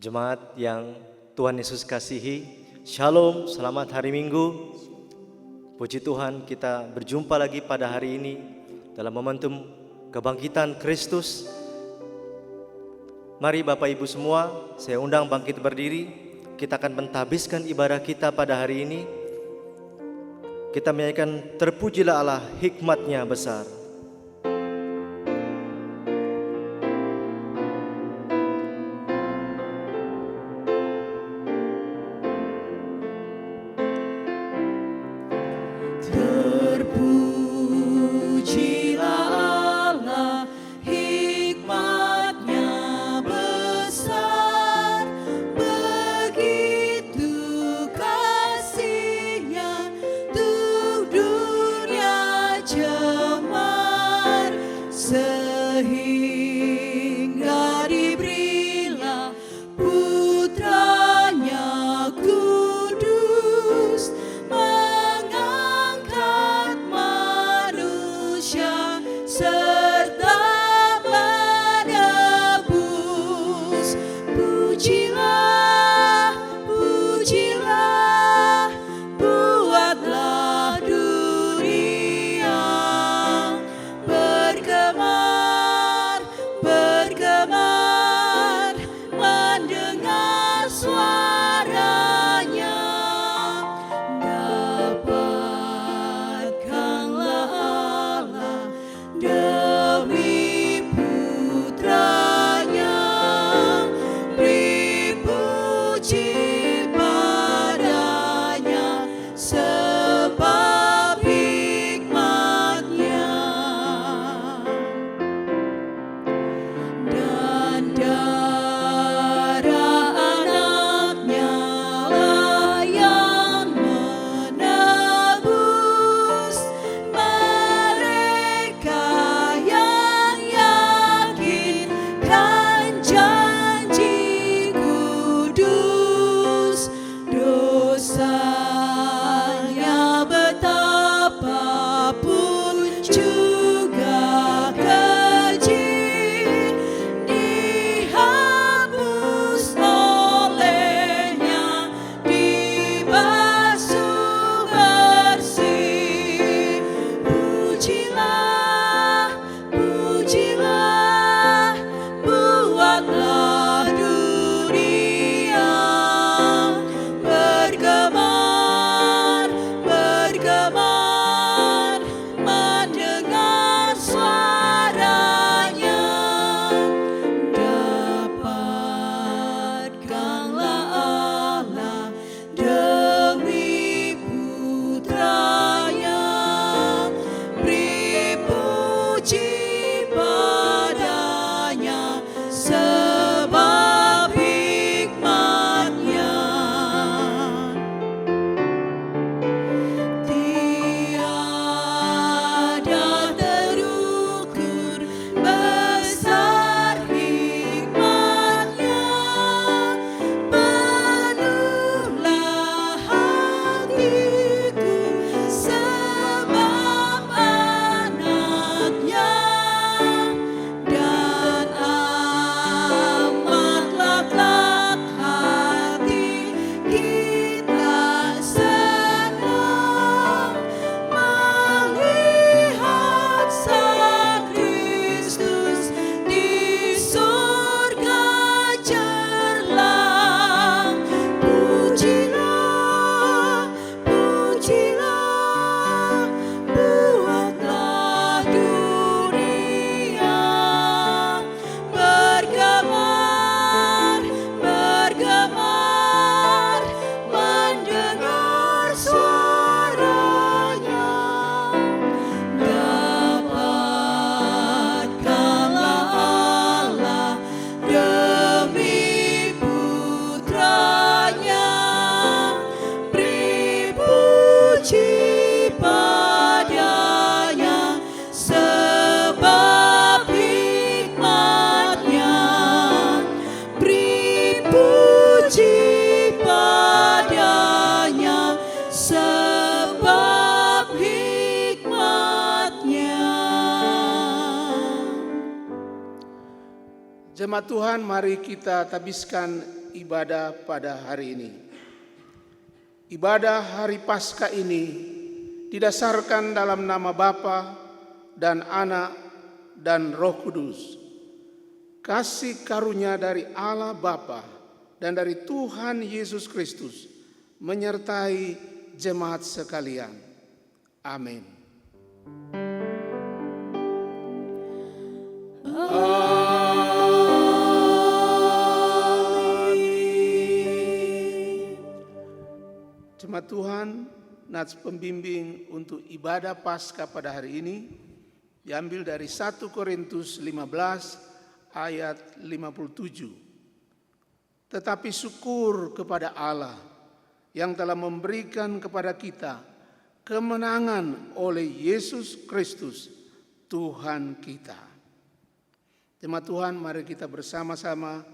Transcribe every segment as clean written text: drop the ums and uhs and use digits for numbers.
Jemaat yang Tuhan Yesus kasihi, Shalom, selamat hari Minggu. Puji Tuhan, kita berjumpa lagi pada hari ini dalam momentum kebangkitan Kristus. Mari Bapak Ibu semua, saya undang bangkit berdiri. Kita akan mentahbiskan ibadah kita pada hari ini. Kita menyanyikan terpujilah Allah, hikmat-Nya besar. Jemaat Tuhan, mari kita tabiskan ibadah pada hari ini. Ibadah hari Paskah ini didasarkan dalam nama Bapa dan Anak dan Roh Kudus. Kasih karunia dari Allah Bapa dan dari Tuhan Yesus Kristus menyertai jemaat sekalian. Amin. Jemaat Tuhan, nats pembimbing untuk ibadah Paskah pada hari ini diambil dari 1 Korintus 15 ayat 57. Tetapi syukur kepada Allah yang telah memberikan kepada kita kemenangan oleh Yesus Kristus Tuhan kita. Jemaat Tuhan, mari kita bersama-sama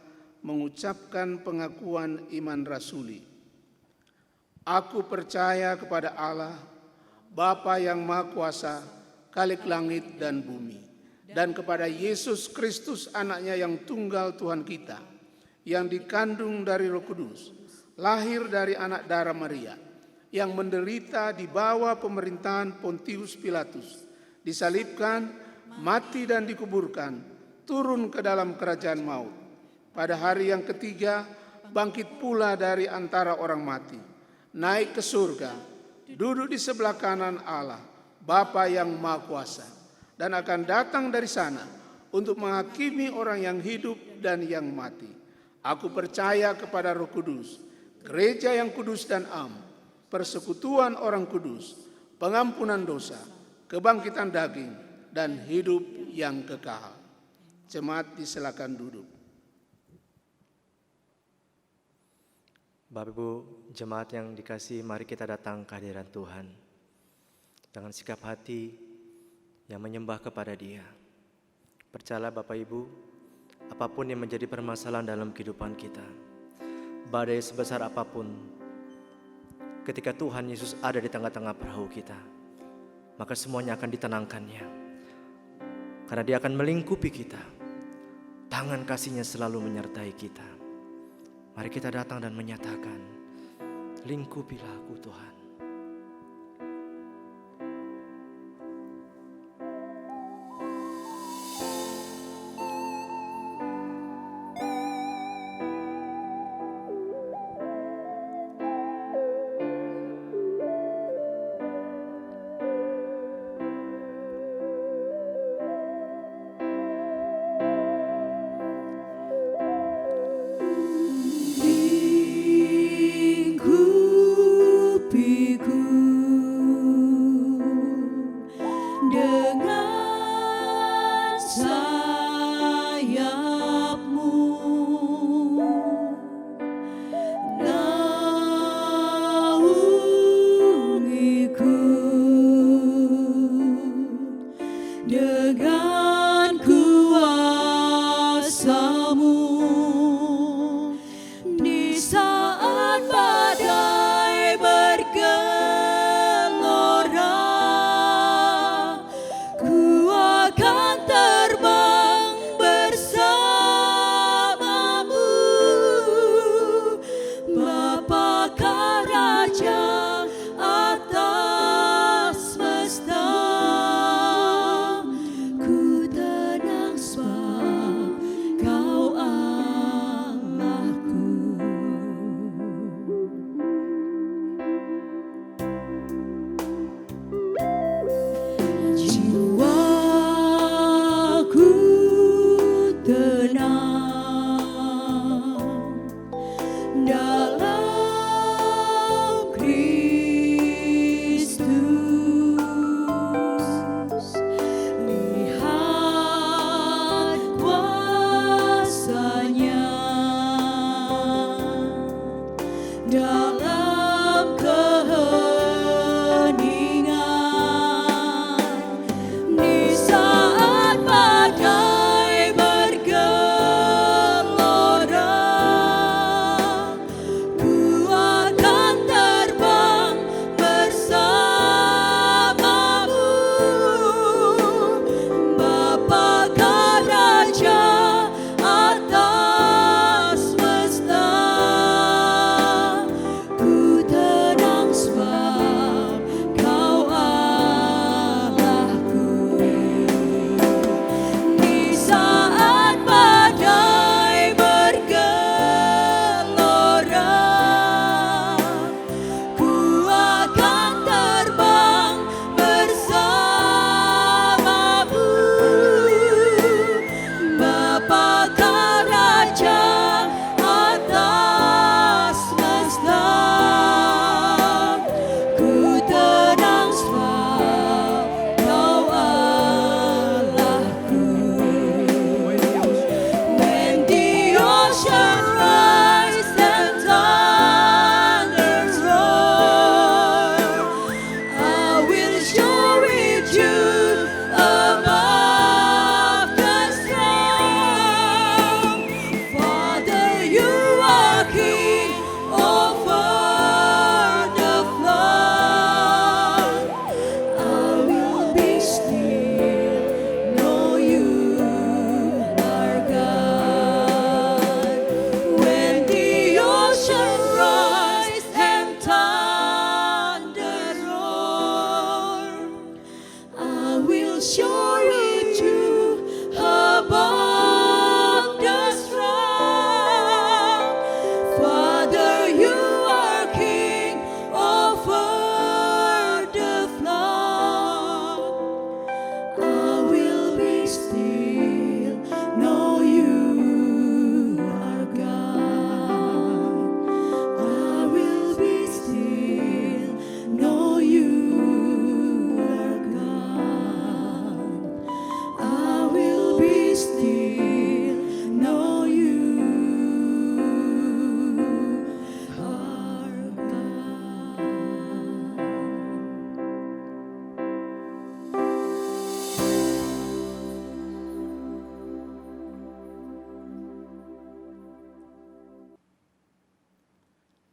mengucapkan pengakuan iman rasuli. Aku percaya kepada Allah, Bapa yang Maha Kuasa, Khalik langit dan bumi, dan kepada Yesus Kristus anaknya yang tunggal Tuhan kita, yang dikandung dari Roh Kudus, lahir dari anak darah Maria, yang menderita di bawah pemerintahan Pontius Pilatus, disalibkan, mati dan dikuburkan, turun ke dalam kerajaan maut. Pada hari yang ketiga, bangkit pula dari antara orang mati, naik ke surga, duduk di sebelah kanan Allah, Bapa yang Maha Kuasa, dan akan datang dari sana untuk menghakimi orang yang hidup dan yang mati. Aku percaya kepada Roh Kudus, gereja yang kudus dan am, persekutuan orang kudus, pengampunan dosa, kebangkitan daging, dan hidup yang kekal. Jemaat disilakan duduk. Bapak Ibu jemaat yang dikasihi, mari kita datang ke hadirat Tuhan dengan sikap hati yang menyembah kepada Dia. Percayalah Bapak Ibu, apapun yang menjadi permasalahan dalam kehidupan kita, badai sebesar apapun, ketika Tuhan Yesus ada di tengah-tengah perahu kita, maka semuanya akan ditenangkannya. Karena Dia akan melingkupi kita, tangan kasih-Nya selalu menyertai kita. Mari kita datang dan menyatakan, lingkupilah aku Tuhan. Lingkupi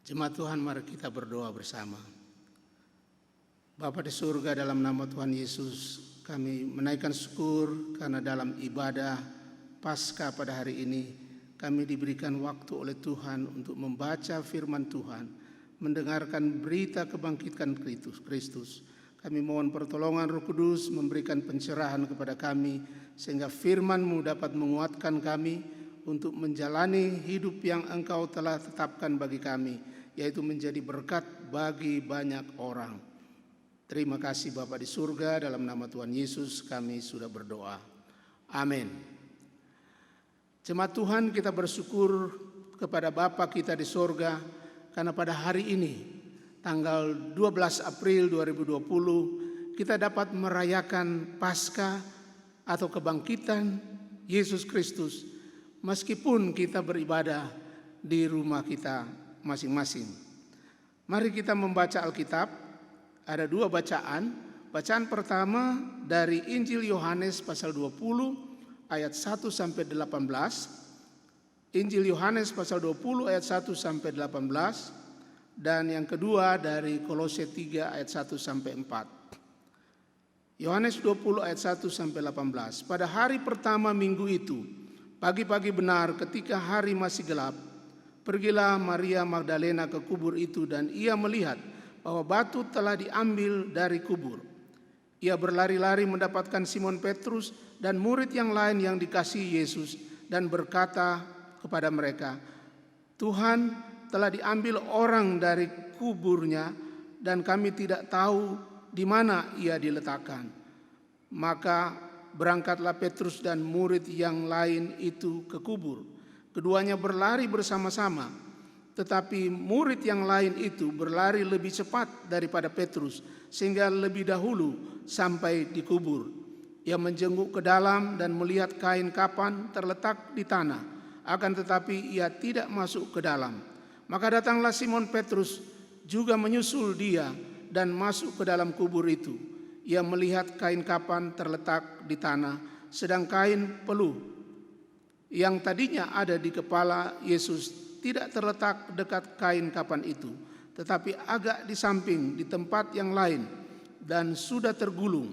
Jemaat Tuhan, mari kita berdoa bersama. Bapa di surga, dalam nama Tuhan Yesus, kami menaikkan syukur karena dalam ibadah Paskah pada hari ini kami diberikan waktu oleh Tuhan untuk membaca firman Tuhan, mendengarkan berita kebangkitan Kristus. Kami mohon pertolongan Roh Kudus memberikan pencerahan kepada kami sehingga firman-Mu dapat menguatkan kami untuk menjalani hidup yang Engkau telah tetapkan bagi kami, yaitu menjadi berkat bagi banyak orang. Terima kasih Bapa di surga, dalam nama Tuhan Yesus kami sudah berdoa. Amin. Jemaat Tuhan, kita bersyukur kepada Bapa kita di surga karena pada hari ini, tanggal 12 April 2020, kita dapat merayakan Paskah atau kebangkitan Yesus Kristus meskipun kita beribadah di rumah kita masing-masing. Mari kita membaca Alkitab. Ada dua bacaan. Bacaan pertama dari Injil Yohanes pasal 20 ayat 1 sampai 18. Injil Yohanes pasal 20 ayat 1 sampai 18. Dan yang kedua dari Kolose 3 ayat 1 sampai 4. Yohanes 20 ayat 1 sampai 18. Pada hari pertama minggu itu, pagi-pagi benar ketika hari masih gelap, pergilah Maria Magdalena ke kubur itu dan ia melihat bahwa batu telah diambil dari kubur. Ia berlari-lari mendapatkan Simon Petrus dan murid yang lain yang dikasihi Yesus dan berkata kepada mereka, "Tuhan, telah diambil orang dari kuburnya dan kami tidak tahu di mana ia diletakkan." Maka berangkatlah Petrus dan murid yang lain itu ke kubur. Keduanya berlari bersama-sama. Tetapi murid yang lain itu berlari lebih cepat daripada Petrus sehingga lebih dahulu sampai di kubur. Ia menjenguk ke dalam dan melihat kain kapan terletak di tanah, akan tetapi ia tidak masuk ke dalam. Maka datanglah Simon Petrus juga menyusul dia dan masuk ke dalam kubur itu. Ia melihat kain kapan terletak di tanah, sedang kain peluh yang tadinya ada di kepala Yesus tidak terletak dekat kain kapan itu, tetapi agak di samping di tempat yang lain dan sudah tergulung.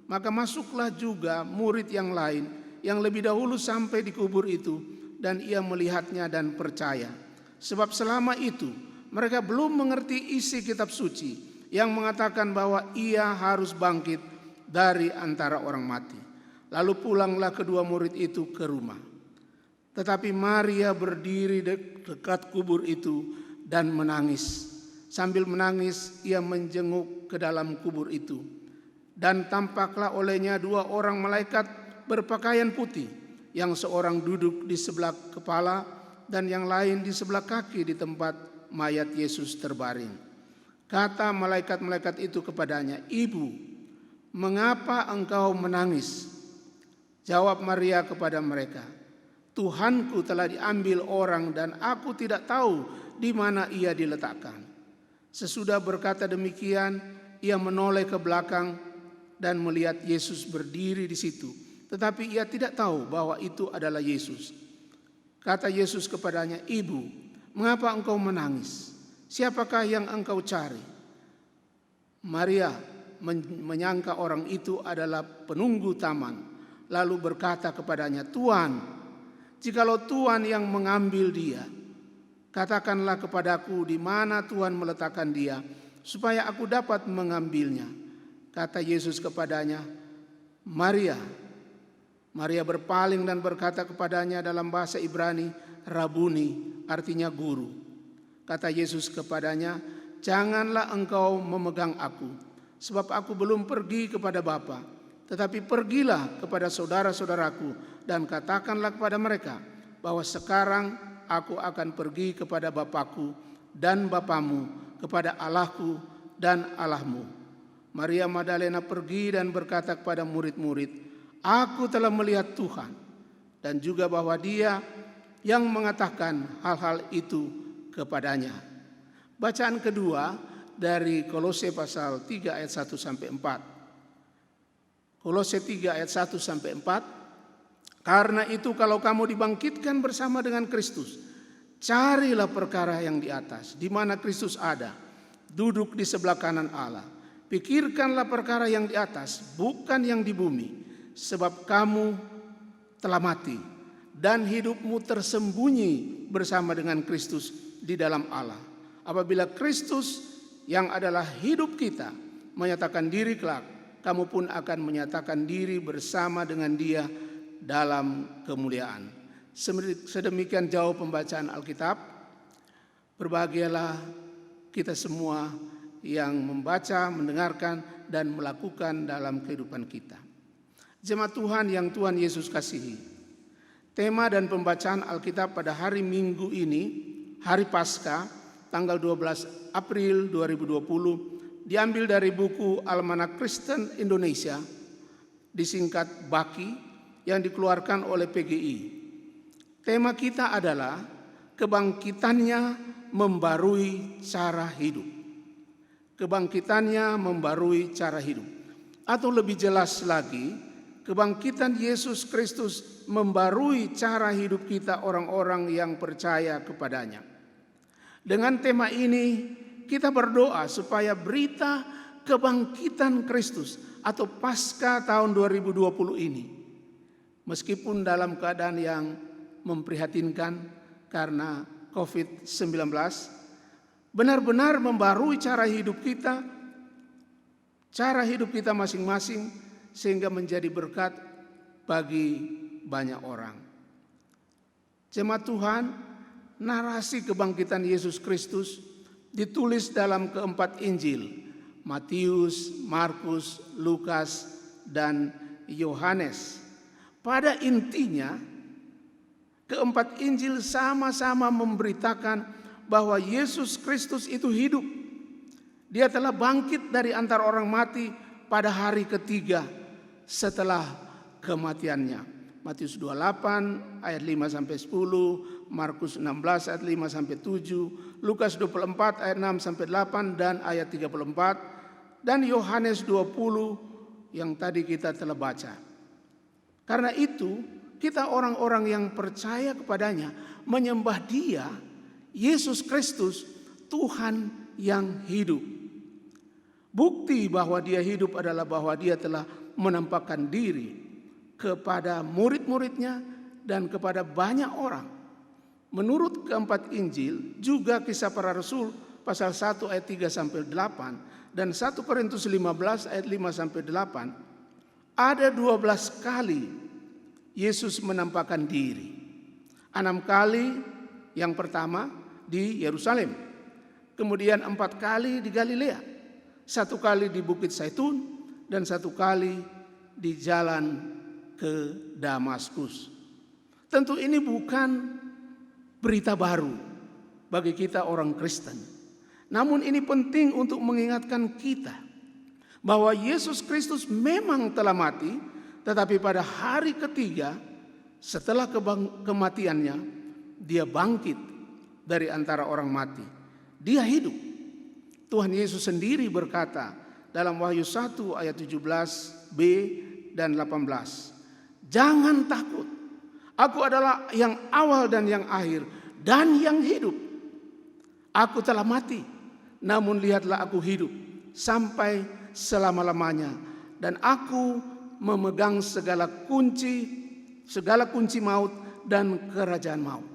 Maka masuklah juga murid yang lain yang lebih dahulu sampai di kubur itu, dan ia melihatnya dan percaya. Sebab selama itu mereka belum mengerti isi kitab suci yang mengatakan bahwa ia harus bangkit dari antara orang mati. Lalu pulanglah kedua murid itu ke rumah. Tetapi Maria berdiri dekat kubur itu dan menangis. Sambil menangis ia menjenguk ke dalam kubur itu. Dan tampaklah olehnya dua orang malaikat berpakaian putih, yang seorang duduk di sebelah kepala dan yang lain di sebelah kaki di tempat mayat Yesus terbaring. Kata malaikat-malaikat itu kepadanya, "Ibu, mengapa engkau menangis?" Jawab Maria kepada mereka, "Tuhanku telah diambil orang dan aku tidak tahu di mana ia diletakkan." Sesudah berkata demikian, ia menoleh ke belakang dan melihat Yesus berdiri di situ. Tetapi ia tidak tahu bahwa itu adalah Yesus. Kata Yesus kepadanya, "Ibu, mengapa engkau menangis? Siapakah yang engkau cari?" Maria menyangka orang itu adalah penunggu taman, lalu berkata kepadanya, "Tuan, jikalau Tuhan yang mengambil dia, katakanlah kepadaku di mana Tuhan meletakkan dia, supaya aku dapat mengambilnya." Kata Yesus kepadanya, "Maria." Maria berpaling dan berkata kepadanya dalam bahasa Ibrani, "Rabuni," artinya guru. Kata Yesus kepadanya, "Janganlah engkau memegang aku, sebab aku belum pergi kepada Bapa. Tetapi pergilah kepada saudara-saudaraku dan katakanlah kepada mereka bahwa sekarang aku akan pergi kepada Bapakku dan Bapamu, kepada Allahku dan Allahmu." Maria Magdalena pergi dan berkata kepada murid-murid, "Aku telah melihat Tuhan," dan juga bahwa Dia yang mengatakan hal-hal itu kepadanya. Bacaan kedua dari Kolose pasal 3 ayat 1 sampai 4. Kolose 3 ayat 1 sampai 4. "Karena itu kalau kamu dibangkitkan bersama dengan Kristus, Carilah perkara yang di atas, di mana Kristus ada, duduk di sebelah kanan Allah. Pikirkanlah perkara yang di atas, bukan yang di bumi, sebab kamu telah mati dan hidupmu tersembunyi bersama dengan Kristus di dalam Allah. Apabila Kristus yang adalah hidup kita menyatakan diri kelak, kamu pun akan menyatakan diri bersama dengan Dia dalam kemuliaan. Sedemikian jauh pembacaan Alkitab. Berbahagialah kita semua yang membaca, mendengarkan, dan melakukan dalam kehidupan kita. Jemaat Tuhan yang Tuhan Yesus kasihi, tema dan pembacaan Alkitab pada hari Minggu ini, hari Paskah, tanggal 12 April 2020, diambil dari buku Almanak Kristen Indonesia, disingkat BAKI, yang dikeluarkan oleh PGI. Tema kita adalah kebangkitannya membarui cara hidup. Kebangkitannya membarui cara hidup. Atau lebih jelas lagi, kebangkitan Yesus Kristus membarui cara hidup kita orang-orang yang percaya kepadanya. Dengan tema ini kita berdoa supaya berita kebangkitan Kristus atau Paskah tahun 2020 ini, meskipun dalam keadaan yang memprihatinkan karena COVID-19, benar-benar membarui cara hidup kita masing-masing, sehingga menjadi berkat bagi banyak orang. Jemaat Tuhan, narasi kebangkitan Yesus Kristus ditulis dalam keempat Injil, Matius, Markus, Lukas, dan Yohanes. Pada intinya, keempat Injil sama-sama memberitakan bahwa Yesus Kristus itu hidup. Dia telah bangkit dari antara orang mati pada hari ketiga setelah kematiannya. Matius 28 ayat 5 sampai 10, Markus 16 ayat 5 sampai 7, Lukas 24 ayat 6 sampai 8 dan ayat 34, dan Yohanes 20 yang tadi kita telah baca. Karena itu, kita orang-orang yang percaya kepadanya menyembah Dia, Yesus Kristus, Tuhan yang hidup. Bukti bahwa Dia hidup adalah bahwa Dia telah menampakkan diri kepada murid-muridnya dan kepada banyak orang. Menurut keempat Injil, juga Kisah Para Rasul pasal 1 ayat 3 sampai 8 dan 1 Korintus 15 ayat 5 sampai 8, ada 12 kali Yesus menampakkan diri. 6 kali yang pertama di Yerusalem, kemudian 4 kali di Galilea, 1 kali di Bukit Zaitun, dan 1 kali di jalan ke Damaskus. Tentu ini bukan berita baru bagi kita orang Kristen. Namun ini penting untuk mengingatkan kita bahwa Yesus Kristus memang telah mati, tetapi pada hari ketiga setelah kematiannya, Dia bangkit dari antara orang mati. Dia hidup. Tuhan Yesus sendiri berkata dalam Wahyu 1 ayat 17b dan 18, "Jangan takut, aku adalah yang awal dan yang akhir dan yang hidup. Aku telah mati, namun lihatlah aku hidup sampai selama-lamanya, dan aku memegang segala kunci maut dan kerajaan maut."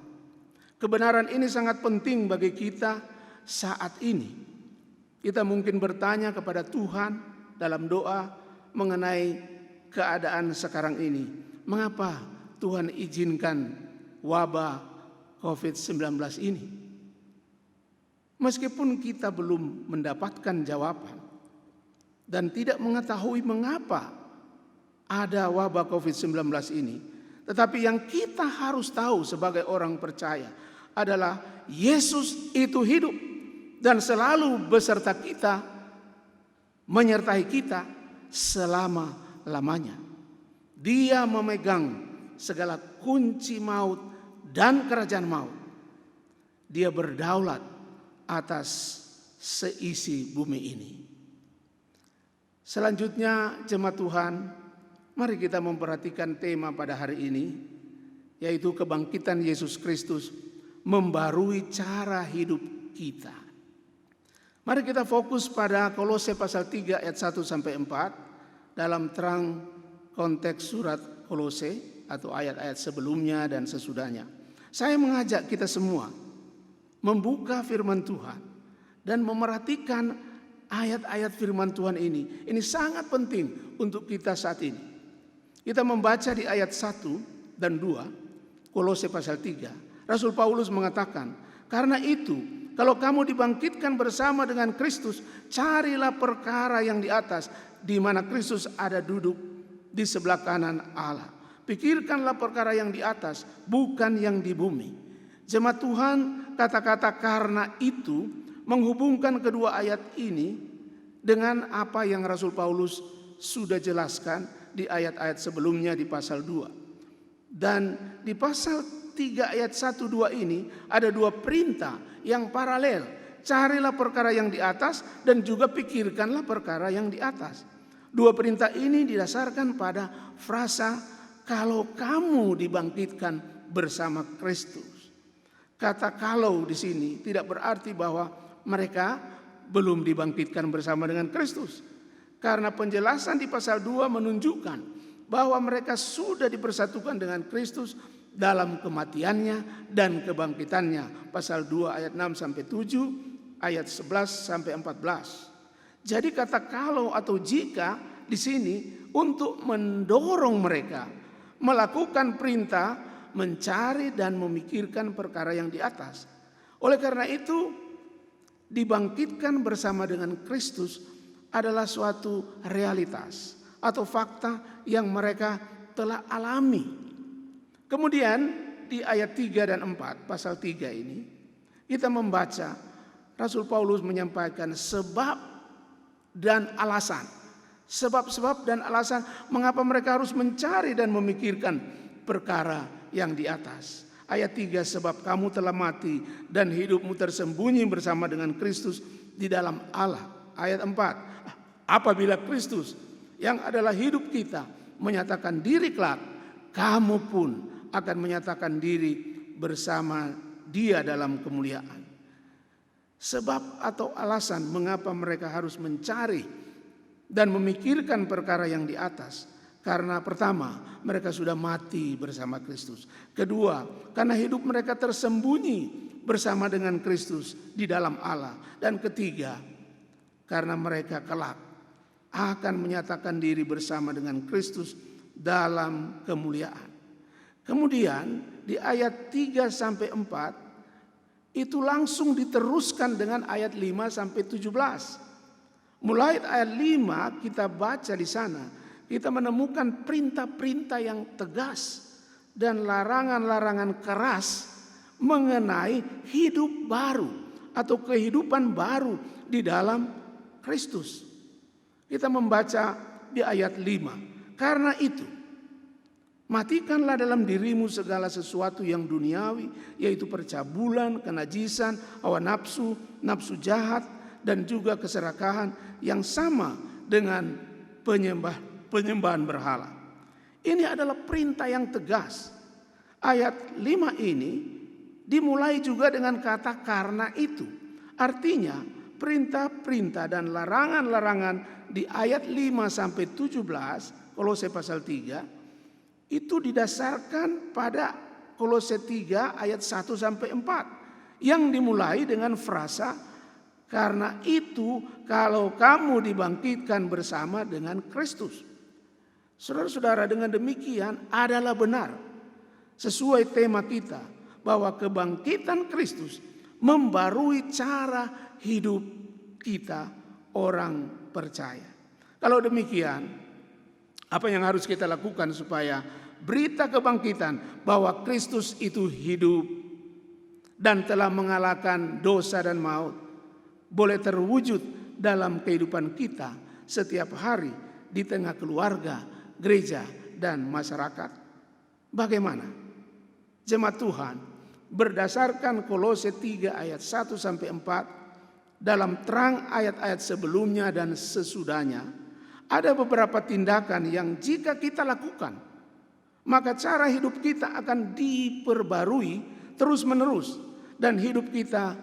Kebenaran ini sangat penting bagi kita saat ini. Kita mungkin bertanya kepada Tuhan dalam doa mengenai keadaan sekarang ini. Mengapa Tuhan izinkan wabah COVID-19 ini? Meskipun kita belum mendapatkan jawaban dan tidak mengetahui mengapa ada wabah COVID-19 ini, tetapi yang kita harus tahu sebagai orang percaya adalah Yesus itu hidup dan selalu beserta kita, menyertai kita selama-lamanya. Dia memegang segala kunci maut dan kerajaan maut. Dia berdaulat atas seisi bumi ini. Selanjutnya, jemaat Tuhan, mari kita memperhatikan tema pada hari ini, yaitu kebangkitan Yesus Kristus membarui cara hidup kita. Mari kita fokus pada Kolose pasal 3 ayat 1 sampai 4 dalam terang konteks surat Kolose atau ayat-ayat sebelumnya dan sesudahnya. Saya mengajak kita semua membuka firman Tuhan dan memerhatikan ayat-ayat firman Tuhan ini. Ini sangat penting untuk kita saat ini. Kita membaca di ayat 1 dan 2 Kolose pasal 3. Rasul Paulus mengatakan, karena itu kalau kamu dibangkitkan bersama dengan Kristus, carilah perkara yang di atas, di mana Kristus ada duduk di sebelah kanan Allah. Pikirkanlah perkara yang di atas, bukan yang di bumi. Jemaat Tuhan, kata-kata karena itu menghubungkan kedua ayat ini dengan apa yang Rasul Paulus sudah jelaskan di ayat-ayat sebelumnya di pasal 2. Dan di pasal 3 ayat 1-2 ini ada dua perintah yang paralel. Carilah perkara yang di atas dan juga pikirkanlah perkara yang di atas. Dua perintah ini didasarkan pada frasa kalau kamu dibangkitkan bersama Kristus. Kata kalau di sini tidak berarti bahwa mereka belum dibangkitkan bersama dengan Kristus. Karena penjelasan di pasal 2 menunjukkan bahwa mereka sudah dipersatukan dengan Kristus dalam kematiannya dan kebangkitannya. Pasal 2 ayat 6 sampai 7, ayat 11 sampai 14. Jadi kata kalau atau jika di sini untuk mendorong mereka melakukan perintah mencari dan memikirkan perkara yang di atas. Oleh karena itu, dibangkitkan bersama dengan Kristus adalah suatu realitas atau fakta yang mereka telah alami. Kemudian di ayat 3 dan 4 pasal 3 ini kita membaca Rasul Paulus menyampaikan sebab dan alasan. Sebab-sebab dan alasan mengapa mereka harus mencari dan memikirkan perkara yang di atas. Ayat 3, sebab kamu telah mati dan hidupmu tersembunyi bersama dengan Kristus di dalam Allah. Ayat 4, apabila Kristus yang adalah hidup kita menyatakan diri kelak, kamu pun akan menyatakan diri bersama Dia dalam kemuliaan. Sebab atau alasan mengapa mereka harus mencari dan memikirkan perkara yang di atas. Karena pertama, mereka sudah mati bersama Kristus. Kedua, karena hidup mereka tersembunyi bersama dengan Kristus di dalam Allah. Dan ketiga, karena mereka kelak akan menyatakan diri bersama dengan Kristus dalam kemuliaan. Kemudian di ayat 3 sampai 4 itu langsung diteruskan dengan ayat 5 sampai 17. Mulai ayat 5 kita baca di sana, kita menemukan perintah-perintah yang tegas dan larangan-larangan keras mengenai hidup baru atau kehidupan baru di dalam Kristus. Kita membaca di ayat 5. Karena itu, matikanlah dalam dirimu segala sesuatu yang duniawi, yaitu percabulan, kenajisan, hawa nafsu, nafsu jahat, dan juga keserakahan yang sama dengan penyembahan berhala. Ini adalah perintah yang tegas. Ayat 5 ini dimulai juga dengan kata karena itu. Artinya perintah-perintah dan larangan-larangan di ayat 5 sampai 17 Kolose pasal 3 itu didasarkan pada Kolose 3 ayat 1 sampai 4 yang dimulai dengan frasa karena itu kalau kamu dibangkitkan bersama dengan Kristus. Saudara-saudara, dengan demikian adalah benar sesuai tema kita bahwa kebangkitan Kristus membarui cara hidup kita orang percaya. Kalau demikian, apa yang harus kita lakukan supaya berita kebangkitan bahwa Kristus itu hidup dan telah mengalahkan dosa dan maut boleh terwujud dalam kehidupan kita setiap hari di tengah keluarga, gereja, dan masyarakat? Bagaimana? Jemaat Tuhan, berdasarkan Kolose 3 ayat 1 sampai 4 dalam terang ayat-ayat sebelumnya dan sesudahnya, ada beberapa tindakan yang jika kita lakukan, maka cara hidup kita akan diperbarui terus-menerus dan hidup kita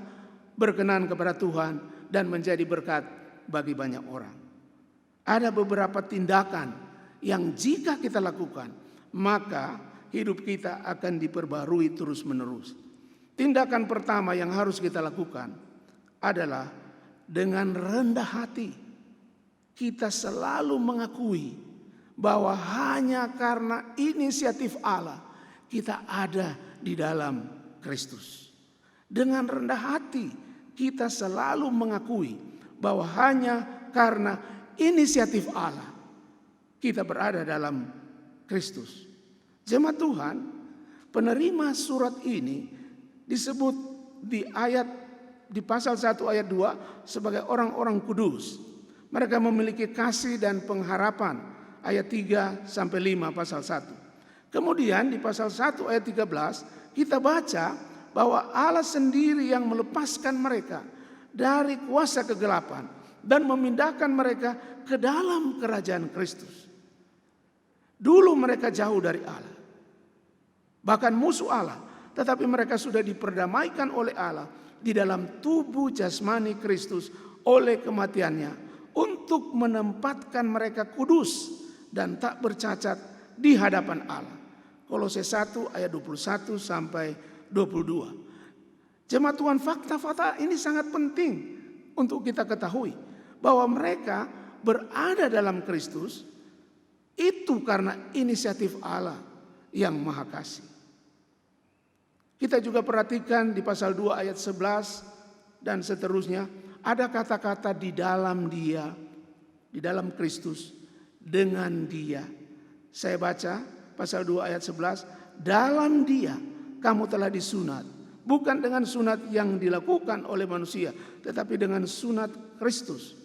berkenan kepada Tuhan dan menjadi berkat bagi banyak orang. Ada beberapa tindakan yang jika kita lakukan, maka hidup kita akan diperbarui terus-menerus. Tindakan pertama yang harus kita lakukan adalah dengan rendah hati. Kita selalu mengakui bahwa hanya karena inisiatif Allah kita ada di dalam Kristus. Dengan rendah hati kita selalu mengakui bahwa hanya karena inisiatif Allah kita berada dalam Kristus. Jemaat Tuhan, penerima surat ini disebut di pasal 1 ayat 2 sebagai orang-orang kudus. Mereka memiliki kasih dan pengharapan, ayat 3 sampai 5 pasal 1. Kemudian di pasal 1 ayat 13 kita baca bahwa Allah sendiri yang melepaskan mereka dari kuasa kegelapan dan memindahkan mereka ke dalam kerajaan Kristus. Dulu mereka jauh dari Allah, bahkan musuh Allah, tetapi mereka sudah diperdamaikan oleh Allah di dalam tubuh jasmani Kristus oleh kematiannya untuk menempatkan mereka kudus dan tak bercacat di hadapan Allah. Kolose 1 ayat 21 sampai 22. Jemaat Tuhan, fakta-fakta ini sangat penting untuk kita ketahui bahwa mereka berada dalam Kristus itu karena inisiatif Allah yang Maha Kasih. Kita juga perhatikan di pasal 2 ayat 11 dan seterusnya, ada kata-kata di dalam Dia, di dalam Kristus, dengan Dia. Saya baca pasal 2 ayat 11, dalam Dia kamu telah disunat, bukan dengan sunat yang dilakukan oleh manusia, tetapi dengan sunat Kristus.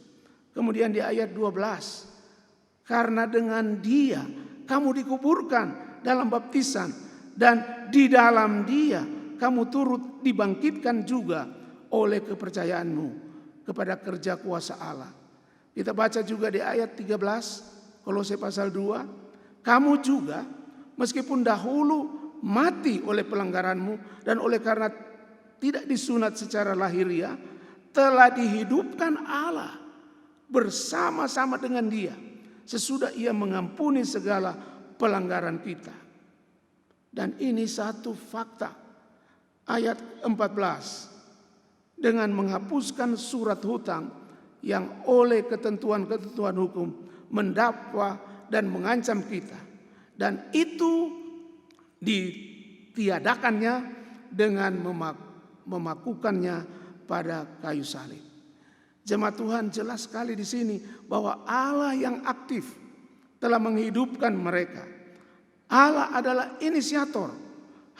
Kemudian di ayat 12, karena dengan Dia kamu dikuburkan dalam baptisan, dan di dalam Dia kamu turut dibangkitkan juga oleh kepercayaanmu kepada kerja kuasa Allah. Kita baca juga di ayat 13 Kolose pasal 2, kamu juga meskipun dahulu mati oleh pelanggaranmu dan oleh karena tidak disunat secara lahiriah, telah dihidupkan Allah bersama-sama dengan Dia sesudah Ia mengampuni segala pelanggaran kita. Dan ini satu fakta. Ayat 14, dengan menghapuskan surat hutang yang oleh ketentuan-ketentuan hukum mendakwa dan mengancam kita, dan itu ditiadakannya dengan memakukannya pada kayu salib. Jemaat Tuhan, jelas sekali di sini bahwa Allah yang aktif telah menghidupkan mereka. Allah adalah inisiator.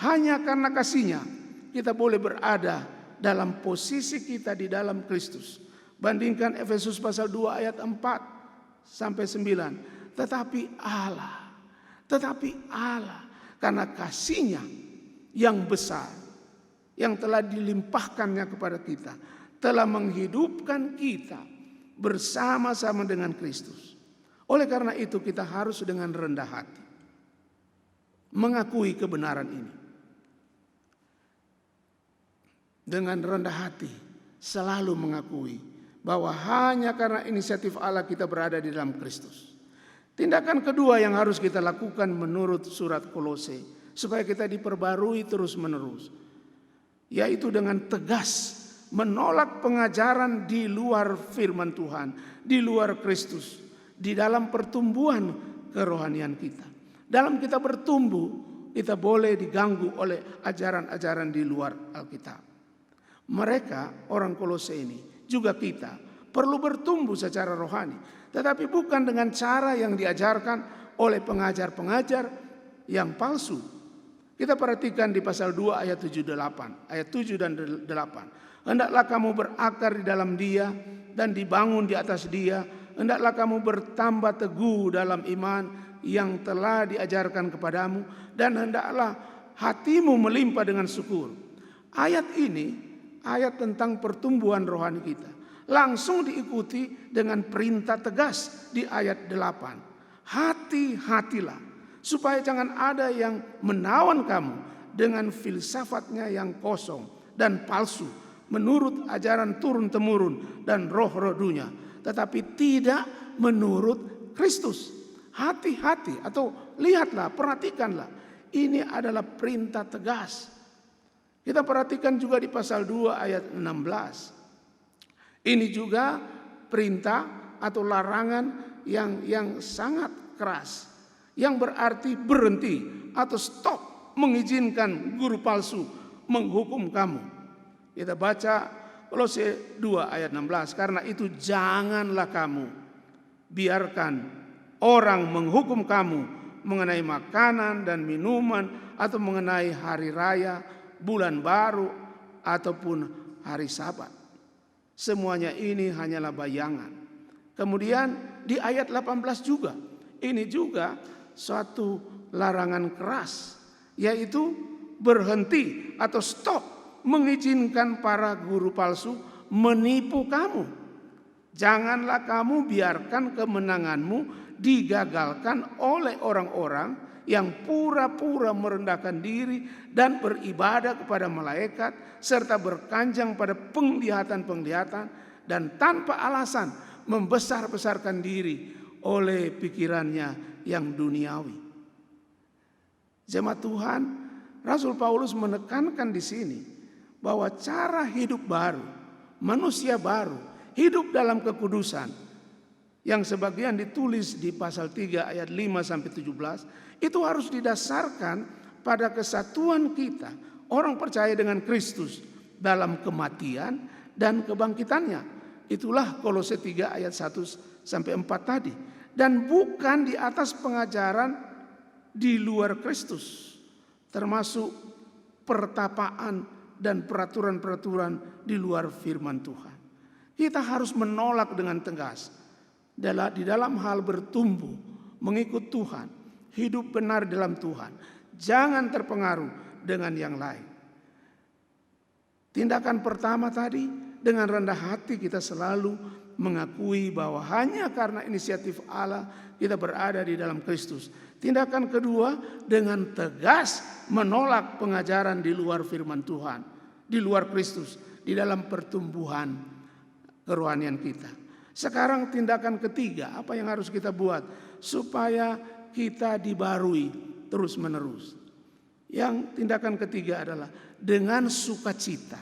Hanya karena kasih-Nya kita boleh berada dalam posisi kita di dalam Kristus. Bandingkan Efesus pasal 2 ayat 4 sampai 9. Tetapi Allah karena kasih-Nya yang besar yang telah dilimpahkannya kepada kita, telah menghidupkan kita bersama-sama dengan Kristus. Oleh karena itu kita harus dengan rendah hati mengakui kebenaran ini. Dengan rendah hati selalu mengakui bahwa hanya karena inisiatif Allah kita berada di dalam Kristus. Tindakan kedua yang harus kita lakukan menurut surat Kolose supaya kita diperbarui terus-menerus, yaitu dengan tegas menolak pengajaran di luar firman Tuhan, di luar Kristus, di dalam pertumbuhan kerohanian kita. Dalam kita bertumbuh, kita boleh diganggu oleh ajaran-ajaran di luar Alkitab. Mereka, orang Kolose ini, juga kita, perlu bertumbuh secara rohani. Tetapi bukan dengan cara yang diajarkan oleh pengajar-pengajar yang palsu. Kita perhatikan di pasal 2 ayat 7-8. Ayat 7 dan 8. Hendaklah kamu berakar di dalam Dia dan dibangun di atas Dia. Hendaklah kamu bertambah teguh dalam iman yang telah diajarkan kepadamu, dan hendaklah hatimu melimpah dengan syukur. Ayat ini ayat tentang pertumbuhan rohani kita. Langsung diikuti dengan perintah tegas di ayat 8. Hati-hatilah supaya jangan ada yang menawan kamu dengan filsafatnya yang kosong dan palsu menurut ajaran turun-temurun dan roh-roh dunia, tetapi tidak menurut Kristus. Hati-hati, atau lihatlah, perhatikanlah. Ini adalah perintah tegas. Kita perhatikan juga di pasal 2 ayat 16. Ini juga perintah atau larangan yang sangat keras, yang berarti berhenti atau stop mengizinkan guru palsu menghukum kamu. Kita baca Kolose 2 ayat 16. Karena itu janganlah kamu biarkan orang menghukum kamu mengenai makanan dan minuman, atau mengenai hari raya, bulan baru, ataupun hari Sabat. Semuanya ini hanyalah bayangan. Kemudian di ayat 18 juga, ini juga suatu larangan keras, yaitu berhenti atau stop mengizinkan para guru palsu menipu kamu. Janganlah kamu biarkan kemenanganmu digagalkan oleh orang-orang yang pura-pura merendahkan diri dan beribadah kepada malaikat, serta berkanjang pada penglihatan-penglihatan, dan tanpa alasan membesar-besarkan diri oleh pikirannya yang duniawi. Jemaat Tuhan, Rasul Paulus menekankan di sini bahwa cara hidup baru, manusia baru, hidup dalam kekudusan, yang sebagian ditulis di pasal 3 ayat 5 sampai 17, itu harus didasarkan pada kesatuan kita, orang percaya dengan Kristus, dalam kematian dan kebangkitannya. Itulah Kolose 3 ayat 1 sampai 4 tadi. Dan bukan di atas pengajaran di luar Kristus, termasuk pertapaan dan peraturan-peraturan di luar firman Tuhan. Kita harus menolak dengan tegas di dalam hal bertumbuh, mengikut Tuhan, hidup benar dalam Tuhan. Jangan terpengaruh dengan yang lain. Tindakan pertama tadi, dengan rendah hati kita selalu mengakui bahwa hanya karena inisiatif Allah kita berada di dalam Kristus. Tindakan kedua, dengan tegas menolak pengajaran di luar firman Tuhan, di luar Kristus, di dalam pertumbuhan kerohanian kita. Sekarang tindakan ketiga, apa yang harus kita buat supaya kita dibarui terus menerus? Yang tindakan ketiga adalah dengan sukacita.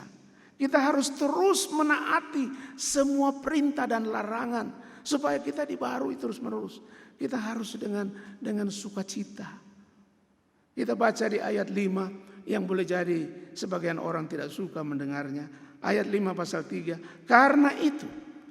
Kita harus terus menaati semua perintah dan larangan supaya kita dibarui terus menerus. Kita harus dengan sukacita. Kita baca di ayat 5 yang boleh jadi sebagian orang tidak suka mendengarnya. Ayat 5 pasal 3. Karena itu,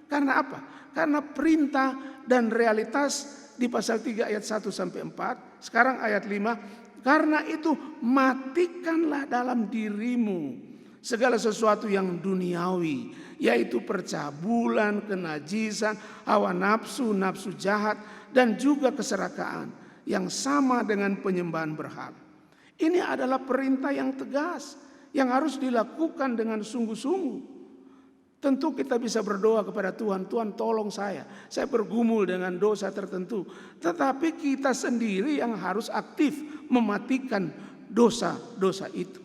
karena apa? Karena perintah dan realitas di pasal 3 ayat 1 sampai 4. Sekarang ayat 5. Karena itu matikanlah dalam dirimu segala sesuatu yang duniawi, yaitu percabulan, kenajisan, hawa nafsu, nafsu jahat, dan juga keserakaan yang sama dengan penyembahan berhala. Ini adalah perintah yang tegas yang harus dilakukan dengan sungguh-sungguh. Tentu kita bisa berdoa kepada Tuhan, Tuhan tolong saya bergumul dengan dosa tertentu. Tetapi kita sendiri yang harus aktif mematikan dosa-dosa itu.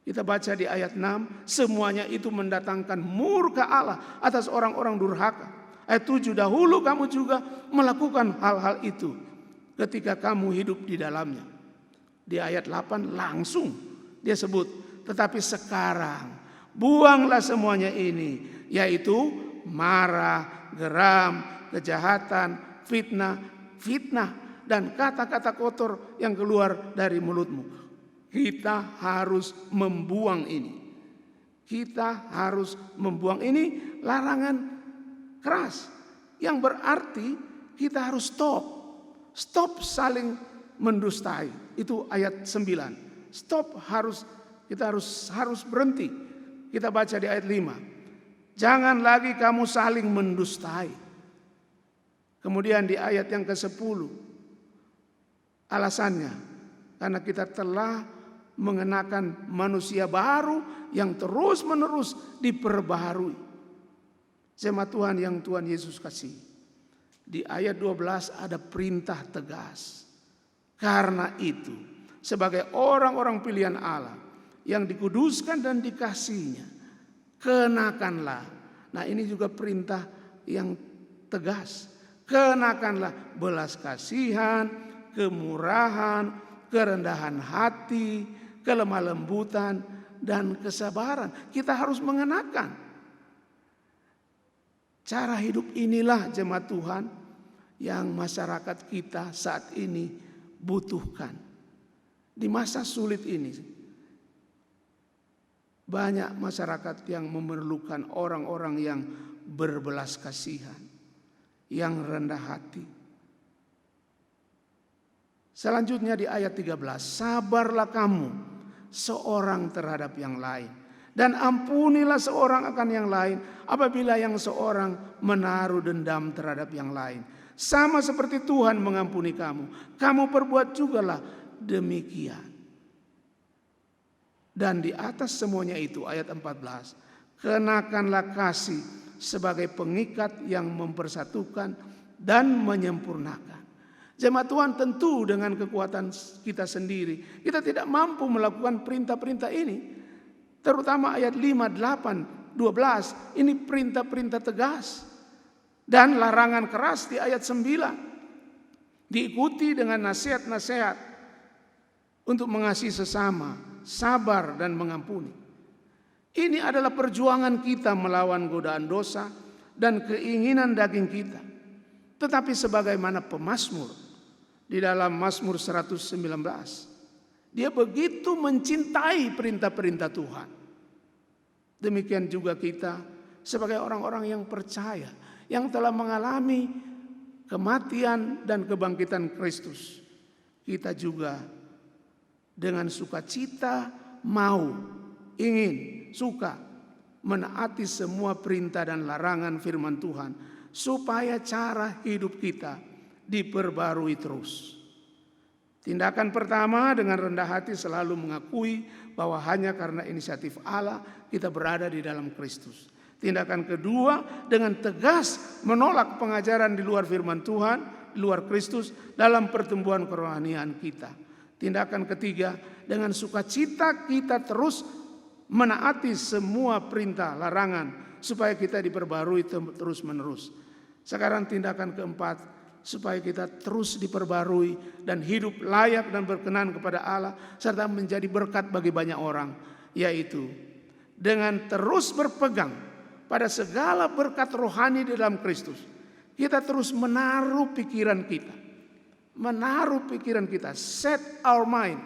Kita baca di ayat 6, semuanya itu mendatangkan murka Allah atas orang-orang durhaka. Ayat 7, dahulu kamu juga melakukan hal-hal itu ketika kamu hidup di dalamnya. Di ayat 8 langsung dia sebut, tetapi sekarang buanglah semuanya ini, yaitu marah, geram, kejahatan, fitnah, dan kata-kata kotor yang keluar dari mulutmu. Kita harus membuang ini. Kita harus membuang ini, larangan keras. Yang berarti kita harus stop saling mendustai. Itu ayat 9. Stop, kita harus berhenti. Kita baca di ayat 5. Jangan lagi kamu saling mendustai. Kemudian di ayat yang ke-10. Alasannya, karena kita telah mengenakan manusia baru yang terus-menerus diperbaharui. Jemaat Tuhan yang Tuhan Yesus kasih. Di ayat 12 ada perintah tegas. Karena itu, sebagai orang-orang pilihan Allah yang dikuduskan dan dikasihinya, kenakanlah. Nah, ini juga perintah yang tegas. Kenakanlah belas kasihan, kemurahan, kerendahan hati, kelemah lembutan, dan kesabaran. Kita harus mengenakan. Cara hidup inilah jemaat Tuhan yang masyarakat kita saat ini butuhkan. Di masa sulit ini, banyak masyarakat yang memerlukan orang-orang yang berbelas kasihan, yang rendah hati. Selanjutnya di ayat 13, sabarlah kamu seorang terhadap yang lain, dan ampunilah seorang akan yang lain apabila yang seorang menaruh dendam terhadap yang lain. Sama seperti Tuhan mengampuni kamu, kamu perbuat jugalah demikian. Dan di atas semuanya itu ayat 14, kenakanlah kasih sebagai pengikat yang mempersatukan dan menyempurnakan. Jemaat Tuhan, tentu dengan kekuatan kita sendiri kita tidak mampu melakukan perintah-perintah ini. Terutama ayat 5, 8, 12 ini perintah-perintah tegas. Dan larangan keras di ayat 9 diikuti dengan nasihat-nasihat untuk mengasihi sesama, sabar dan mengampuni. Ini adalah perjuangan kita melawan godaan dosa dan keinginan daging kita. Tetapi sebagaimana pemazmur di dalam Mazmur 119, dia begitu mencintai perintah-perintah Tuhan. Demikian juga kita sebagai orang-orang yang percaya, yang telah mengalami kematian dan kebangkitan Kristus. Kita juga dengan sukacita mau, ingin, suka menaati semua perintah dan larangan firman Tuhan, supaya cara hidup kita diperbarui terus. Tindakan pertama dengan rendah hati selalu mengakui bahwa hanya karena inisiatif Allah kita berada di dalam Kristus. Tindakan kedua dengan tegas menolak pengajaran di luar firman Tuhan, di luar Kristus dalam pertumbuhan kerohanian kita. Tindakan ketiga dengan sukacita kita terus menaati semua perintah larangan supaya kita diperbarui terus menerus. Sekarang tindakan keempat, supaya kita terus diperbarui dan hidup layak dan berkenan kepada Allah serta menjadi berkat bagi banyak orang, yaitu dengan terus berpegang pada segala berkat rohani di dalam Kristus. Kita terus menaruh pikiran kita, set our mind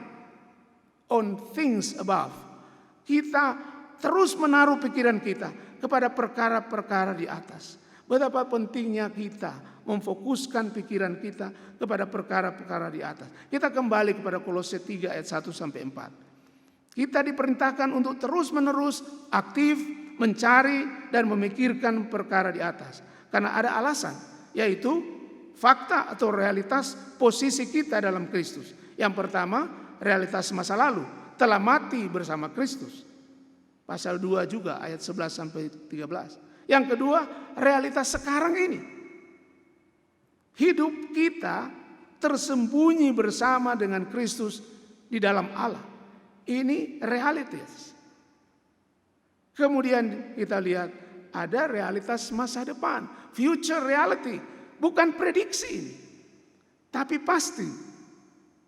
on things above. Kita terus menaruh pikiran kita kepada perkara-perkara di atas. Betapa pentingnya kita memfokuskan pikiran kita kepada perkara-perkara di atas. Kita kembali kepada Kolose 3 ayat 1 sampai 4. Kita diperintahkan untuk terus-menerus aktif mencari dan memikirkan perkara di atas. Karena ada alasan, yaitu fakta atau realitas posisi kita dalam Kristus. Yang pertama, realitas masa lalu, telah mati bersama Kristus. Pasal 2 juga ayat 11 sampai 13. Yang kedua, realitas sekarang ini. Hidup kita tersembunyi bersama dengan Kristus di dalam Allah. Ini realitas. Kemudian kita lihat ada realitas masa depan, future reality, bukan prediksi ini, tapi pasti,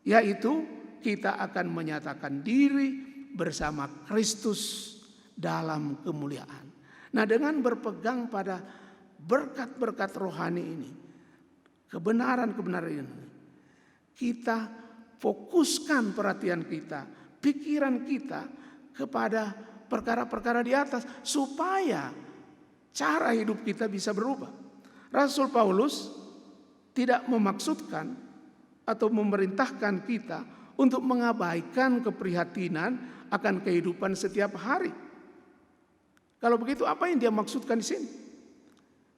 yaitu kita akan menyatakan diri bersama Kristus dalam kemuliaan. Nah, dengan berpegang pada berkat-berkat rohani ini, kebenaran-kebenaran ini, kita fokuskan perhatian kita, pikiran kita kepada perkara-perkara di atas supaya cara hidup kita bisa berubah. Rasul Paulus tidak memaksudkan atau memerintahkan kita untuk mengabaikan keprihatinan akan kehidupan setiap hari. Kalau begitu apa yang dia maksudkan di sini?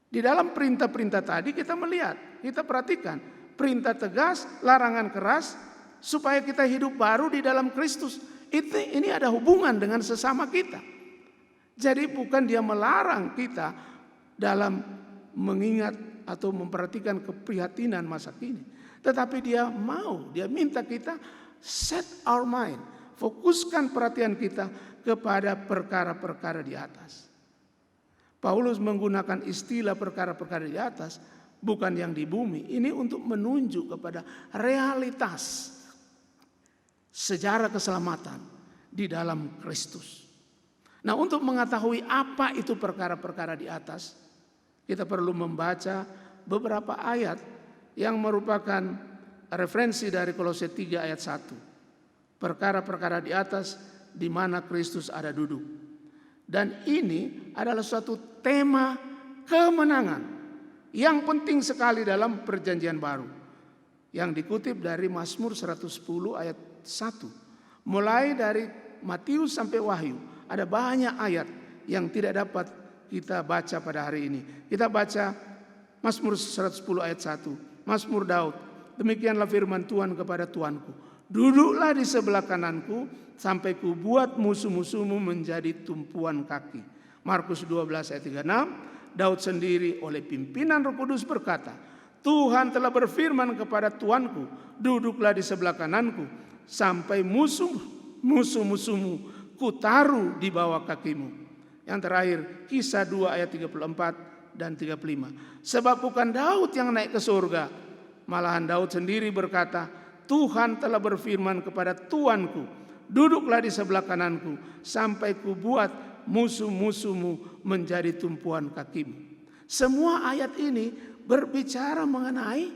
Di dalam perintah-perintah tadi kita melihat, kita perhatikan perintah tegas, larangan keras supaya kita hidup baru di dalam Kristus. Ini ada hubungan dengan sesama kita. Jadi bukan dia melarang kita dalam mengingat atau memperhatikan keprihatinan masa kini. Tetapi dia minta kita set our mind, fokuskan perhatian kita kepada perkara-perkara di atas. Paulus menggunakan istilah perkara-perkara di atas, bukan yang di bumi. Ini untuk menunjuk kepada realitas sejarah keselamatan di dalam Kristus. Nah, untuk mengetahui apa itu perkara-perkara di atas, kita perlu membaca beberapa ayat yang merupakan referensi dari Kolose 3 ayat 1. Perkara-perkara di atas di mana Kristus ada duduk. Dan ini adalah suatu tema kemenangan yang penting sekali dalam perjanjian baru, yang dikutip dari Mazmur 110 ayat 1. Mulai dari Matius sampai Wahyu, ada banyak ayat yang tidak dapat kita baca pada hari ini. Kita baca Mazmur 110 ayat 1. Mazmur Daud, demikianlah firman Tuhan kepada Tuanku, duduklah di sebelah kananku sampai ku buat musuh-musuhmu menjadi tumpuan kaki. Markus 12 ayat 36. Daud sendiri oleh pimpinan Roh Kudus berkata, Tuhan telah berfirman kepada Tuanku, duduklah di sebelah kananku sampai musuh-musuhmu ku taruh di bawah kakimu. Yang terakhir, Kisah 2 ayat 34 dan 35. Sebab bukan Daud yang naik ke surga, malahan Daud sendiri berkata, Tuhan telah berfirman kepada Tuanku, duduklah di sebelah kananku sampai ku buat musuh-musuhmu menjadi tumpuan kakimu. Semua ayat ini berbicara mengenai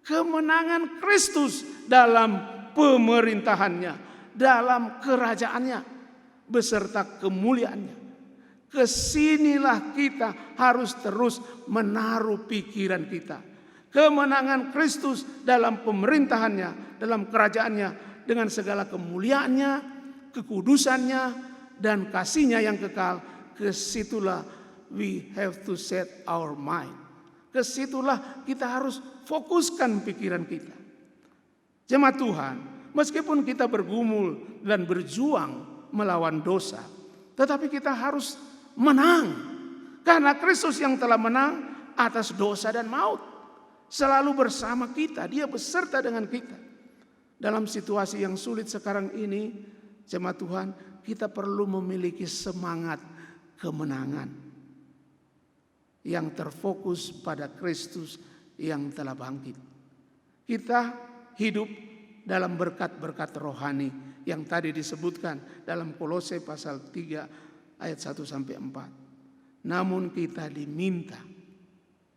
kemenangan Kristus dalam pemerintahannya, dalam kerajaannya, beserta kemuliaannya. Kesinilah kita harus terus menaruh pikiran kita. Kemenangan Kristus dalam pemerintahannya, dalam kerajaannya, dengan segala kemuliaannya, kekudusannya, dan kasihnya yang kekal. Kesitulah we have to set our mind. Kesitulah kita harus fokuskan pikiran kita. Jemaat Tuhan, meskipun kita bergumul dan berjuang melawan dosa, tetapi kita harus menang. Karena Kristus yang telah menang atas dosa dan maut selalu bersama kita. Dia beserta dengan kita. Dalam situasi yang sulit sekarang ini, jemaat Tuhan, kita perlu memiliki semangat kemenangan yang terfokus pada Kristus yang telah bangkit. Kita hidup dalam berkat-berkat rohani yang tadi disebutkan dalam Kolose pasal 3 ayat 1 sampai 4. Namun kita diminta,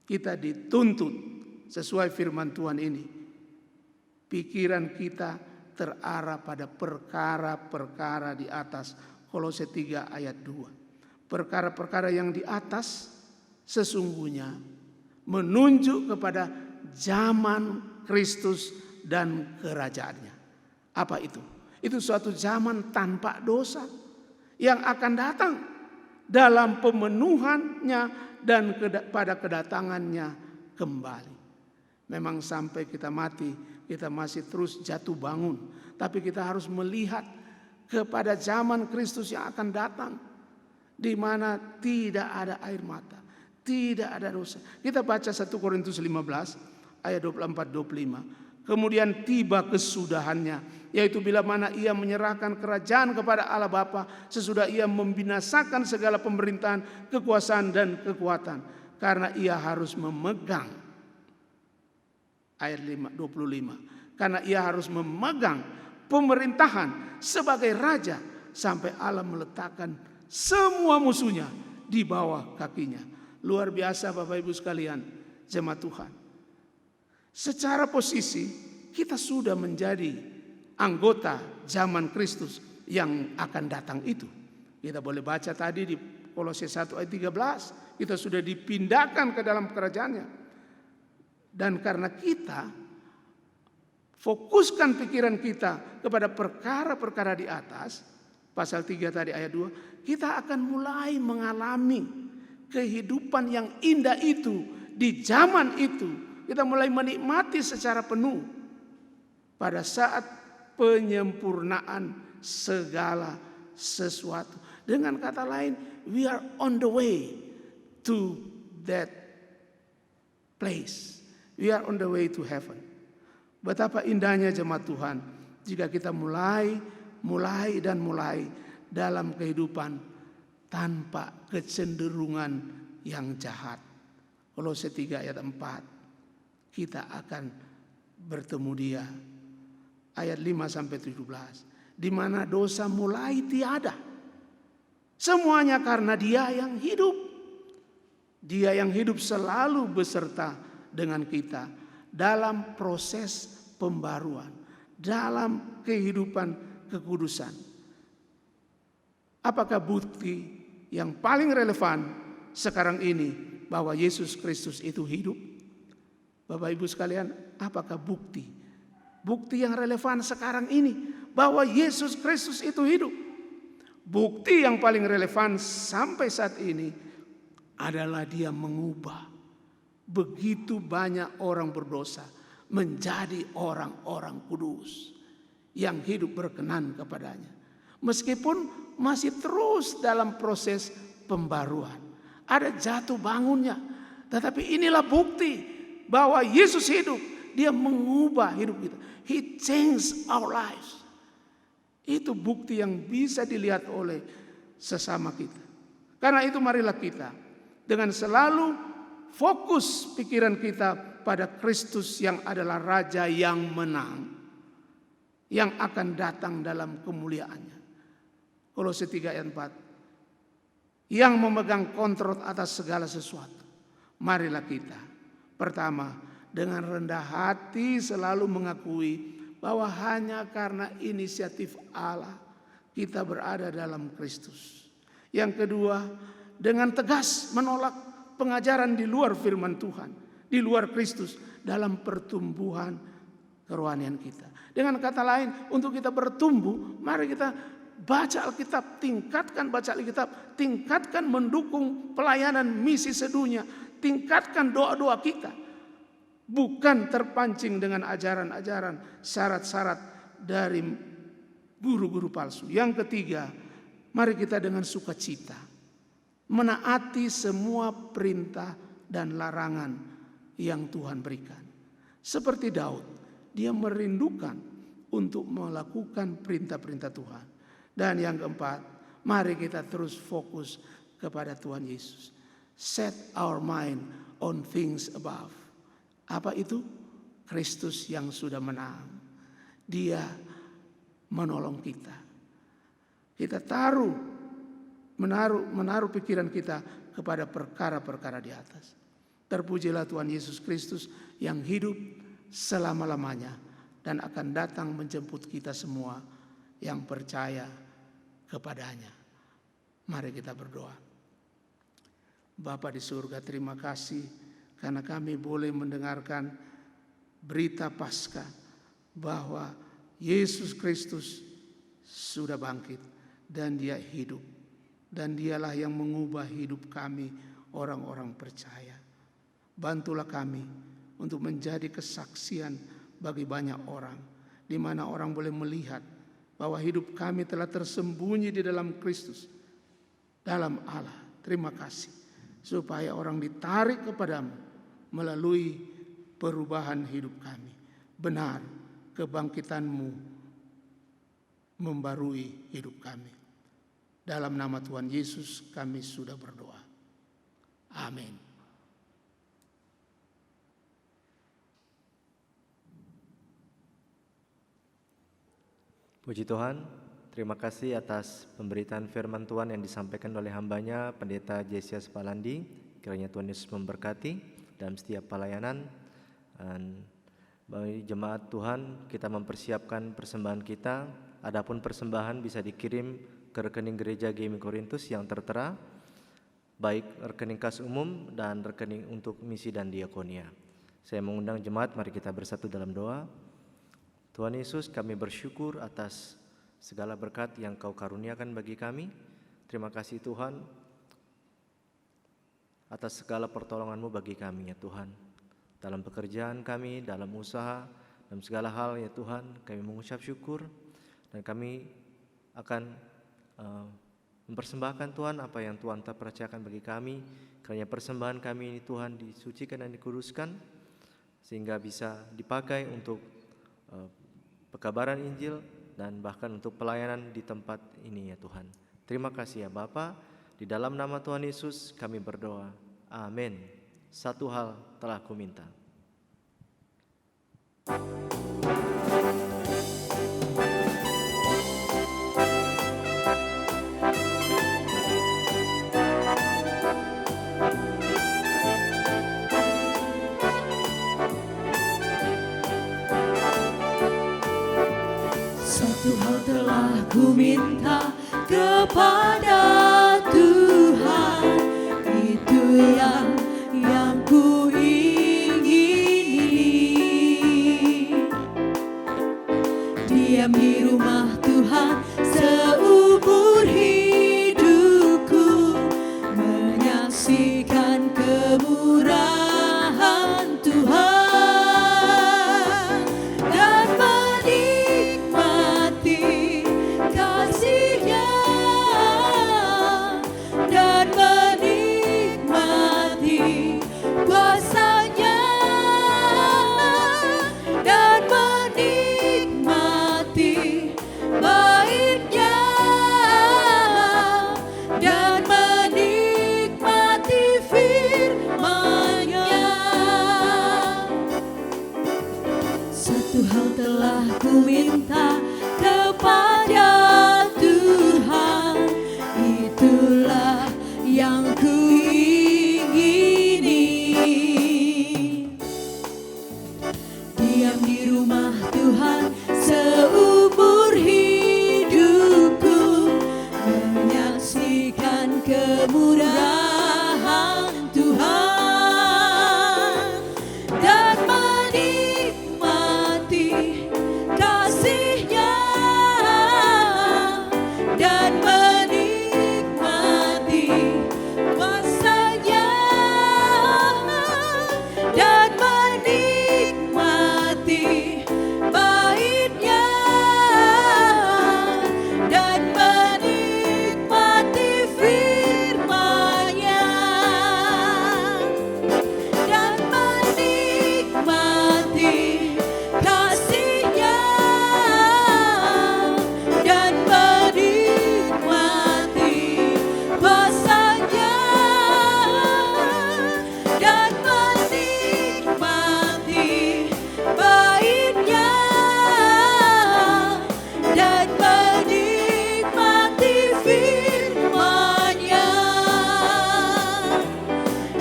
kita dituntut sesuai firman Tuhan ini. Pikiran kita terarah pada perkara-perkara di atas. Kolose 3 ayat 2. Perkara-perkara yang di atas sesungguhnya menunjuk kepada zaman Kristus dan kerajaannya. Apa itu? Itu suatu zaman tanpa dosa yang akan datang dalam pemenuhannya dan pada kedatangannya kembali. Memang sampai kita mati, kita masih terus jatuh bangun. Tapi kita harus melihat kepada zaman Kristus yang akan datang, di mana tidak ada air mata, tidak ada dosa. Kita baca 1 Korintus 15 ayat 24-25. Kemudian tiba kesudahannya, yaitu bila mana ia menyerahkan kerajaan kepada Allah Bapa, sesudah ia membinasakan segala pemerintahan, kekuasaan dan kekuatan. Karena ia harus memegang, ayat 25, karena ia harus memegang pemerintahan sebagai raja sampai Allah meletakkan semua musuhnya di bawah kakinya. Luar biasa Bapak Ibu sekalian, jemaat Tuhan. Secara posisi kita sudah menjadi anggota zaman Kristus yang akan datang itu. Kita boleh baca tadi di Kolose 1 ayat 13, kita sudah dipindahkan ke dalam kerajaannya. Dan karena kita fokuskan pikiran kita kepada perkara-perkara di atas, pasal 3 tadi ayat 2, kita akan mulai mengalami kehidupan yang indah itu di zaman itu. Kita mulai menikmati secara penuh pada saat penyempurnaan segala sesuatu. Dengan kata lain, we are on the way to that place. We are on the way to heaven. Betapa indahnya jemaat Tuhan jika kita mulai mulai dalam kehidupan tanpa kecenderungan yang jahat. Kolose 3 ayat 4. Kita akan bertemu dia. Ayat 5 sampai 17. Di mana dosa mulai tiada. Semuanya karena dia yang hidup. Dia yang hidup selalu beserta dengan kita dalam proses pembaruan, dalam kehidupan kekudusan. Apakah bukti yang paling relevan sekarang ini bahwa Yesus Kristus itu hidup? Bapak Ibu sekalian, apakah bukti yang relevan sekarang ini bahwa Yesus Kristus itu hidup? Bukti yang paling relevan sampai saat ini adalah dia mengubah begitu banyak orang berdosa menjadi orang-orang kudus yang hidup berkenan kepadanya. Meskipun masih terus dalam proses pembaruan, ada jatuh bangunnya, tetapi inilah bukti bahwa Yesus hidup. Dia mengubah hidup kita. He changed our lives. Itu bukti yang bisa dilihat oleh sesama kita. Karena itu marilah kita dengan selalu fokus pikiran kita pada Kristus yang adalah Raja yang menang, yang akan datang dalam kemuliaannya. Kolose 3 ayat 4. Yang memegang kontrol atas segala sesuatu. Marilah kita pertama dengan rendah hati selalu mengakui bahwa hanya karena inisiatif Allah kita berada dalam Kristus. Yang kedua, dengan tegas menolak pengajaran di luar firman Tuhan, di luar Kristus dalam pertumbuhan kerohanian kita. Dengan kata lain, untuk kita bertumbuh, mari kita baca Alkitab, tingkatkan baca Alkitab, tingkatkan mendukung pelayanan misi sedunia, tingkatkan doa-doa kita. Bukan terpancing dengan ajaran-ajaran, syarat-syarat dari guru-guru palsu. Yang ketiga, mari kita dengan sukacita menaati semua perintah dan larangan yang Tuhan berikan. Seperti Daud, dia merindukan untuk melakukan perintah-perintah Tuhan. Dan yang keempat, mari kita terus fokus kepada Tuhan Yesus. Set our mind on things above. Apa itu? Kristus yang sudah menang. Dia menolong kita. Kita menaruh pikiran kita kepada perkara-perkara di atas. Terpujilah Tuhan Yesus Kristus yang hidup selama-lamanya dan akan datang menjemput kita semua yang percaya kepadanya. Mari kita berdoa. Bapa di surga, terima kasih karena kami boleh mendengarkan berita Paskah bahwa Yesus Kristus sudah bangkit dan dia hidup. Dan dialah yang mengubah hidup kami orang-orang percaya. Bantulah kami untuk menjadi kesaksian bagi banyak orang, di mana orang boleh melihat bahwa hidup kami telah tersembunyi di dalam Kristus, dalam Allah. Terima kasih supaya orang ditarik kepadamu melalui perubahan hidup kami. Benar, kebangkitanmu membarui hidup kami. Dalam nama Tuhan Yesus kami sudah berdoa. Amin. Puji Tuhan, terima kasih atas pemberitaan firman Tuhan yang disampaikan oleh hambanya Pendeta Jesias Palandi. Kiranya Tuhan Yesus memberkati dalam setiap pelayanan. Dan bagi jemaat Tuhan, kita mempersiapkan persembahan kita. Adapun persembahan bisa dikirim ke rekening gereja GMI Korintus yang tertera, baik rekening kas umum dan rekening untuk misi dan diakonia. Saya mengundang jemaat, mari kita bersatu dalam doa. Tuhan Yesus, kami bersyukur atas segala berkat yang Kau karuniakan bagi kami. Terima kasih Tuhan atas segala pertolongan-Mu bagi kami ya Tuhan. Dalam pekerjaan kami, dalam usaha, dalam segala hal ya Tuhan, kami mengucap syukur. Dan kami akan mempersembahkan Tuhan apa yang Tuhan telah percayakan bagi kami. Kiranya persembahan kami ini Tuhan disucikan dan dikuduskan, sehingga bisa dipakai untuk pekabaran Injil dan bahkan untuk pelayanan di tempat ini ya Tuhan. Terima kasih ya Bapa. Di dalam nama Tuhan Yesus kami berdoa. Amin. Satu hal telah kuminta. Satu hal telah ku minta kepada Tuhan, itulah yang ku ingini. Diam di rumah Tuhan seumur hidupku, menyaksikan kemurahan Tuhan. Satu hal telah ku minta kepada Tuhan, itulah yang ku ingini. Diam di rumah Tuhan seumur hidupku, menyaksikan kemurahan Tuhan dan menikmati kasih-Nya dan menikmati kuasa-Nya dan menikmati bait-Nya dan menikmati firman-Nya dan menikmati kasih-Nya dan menikmati kuasa-Nya dan menikmati bait-Nya dan menikmati firman-Nya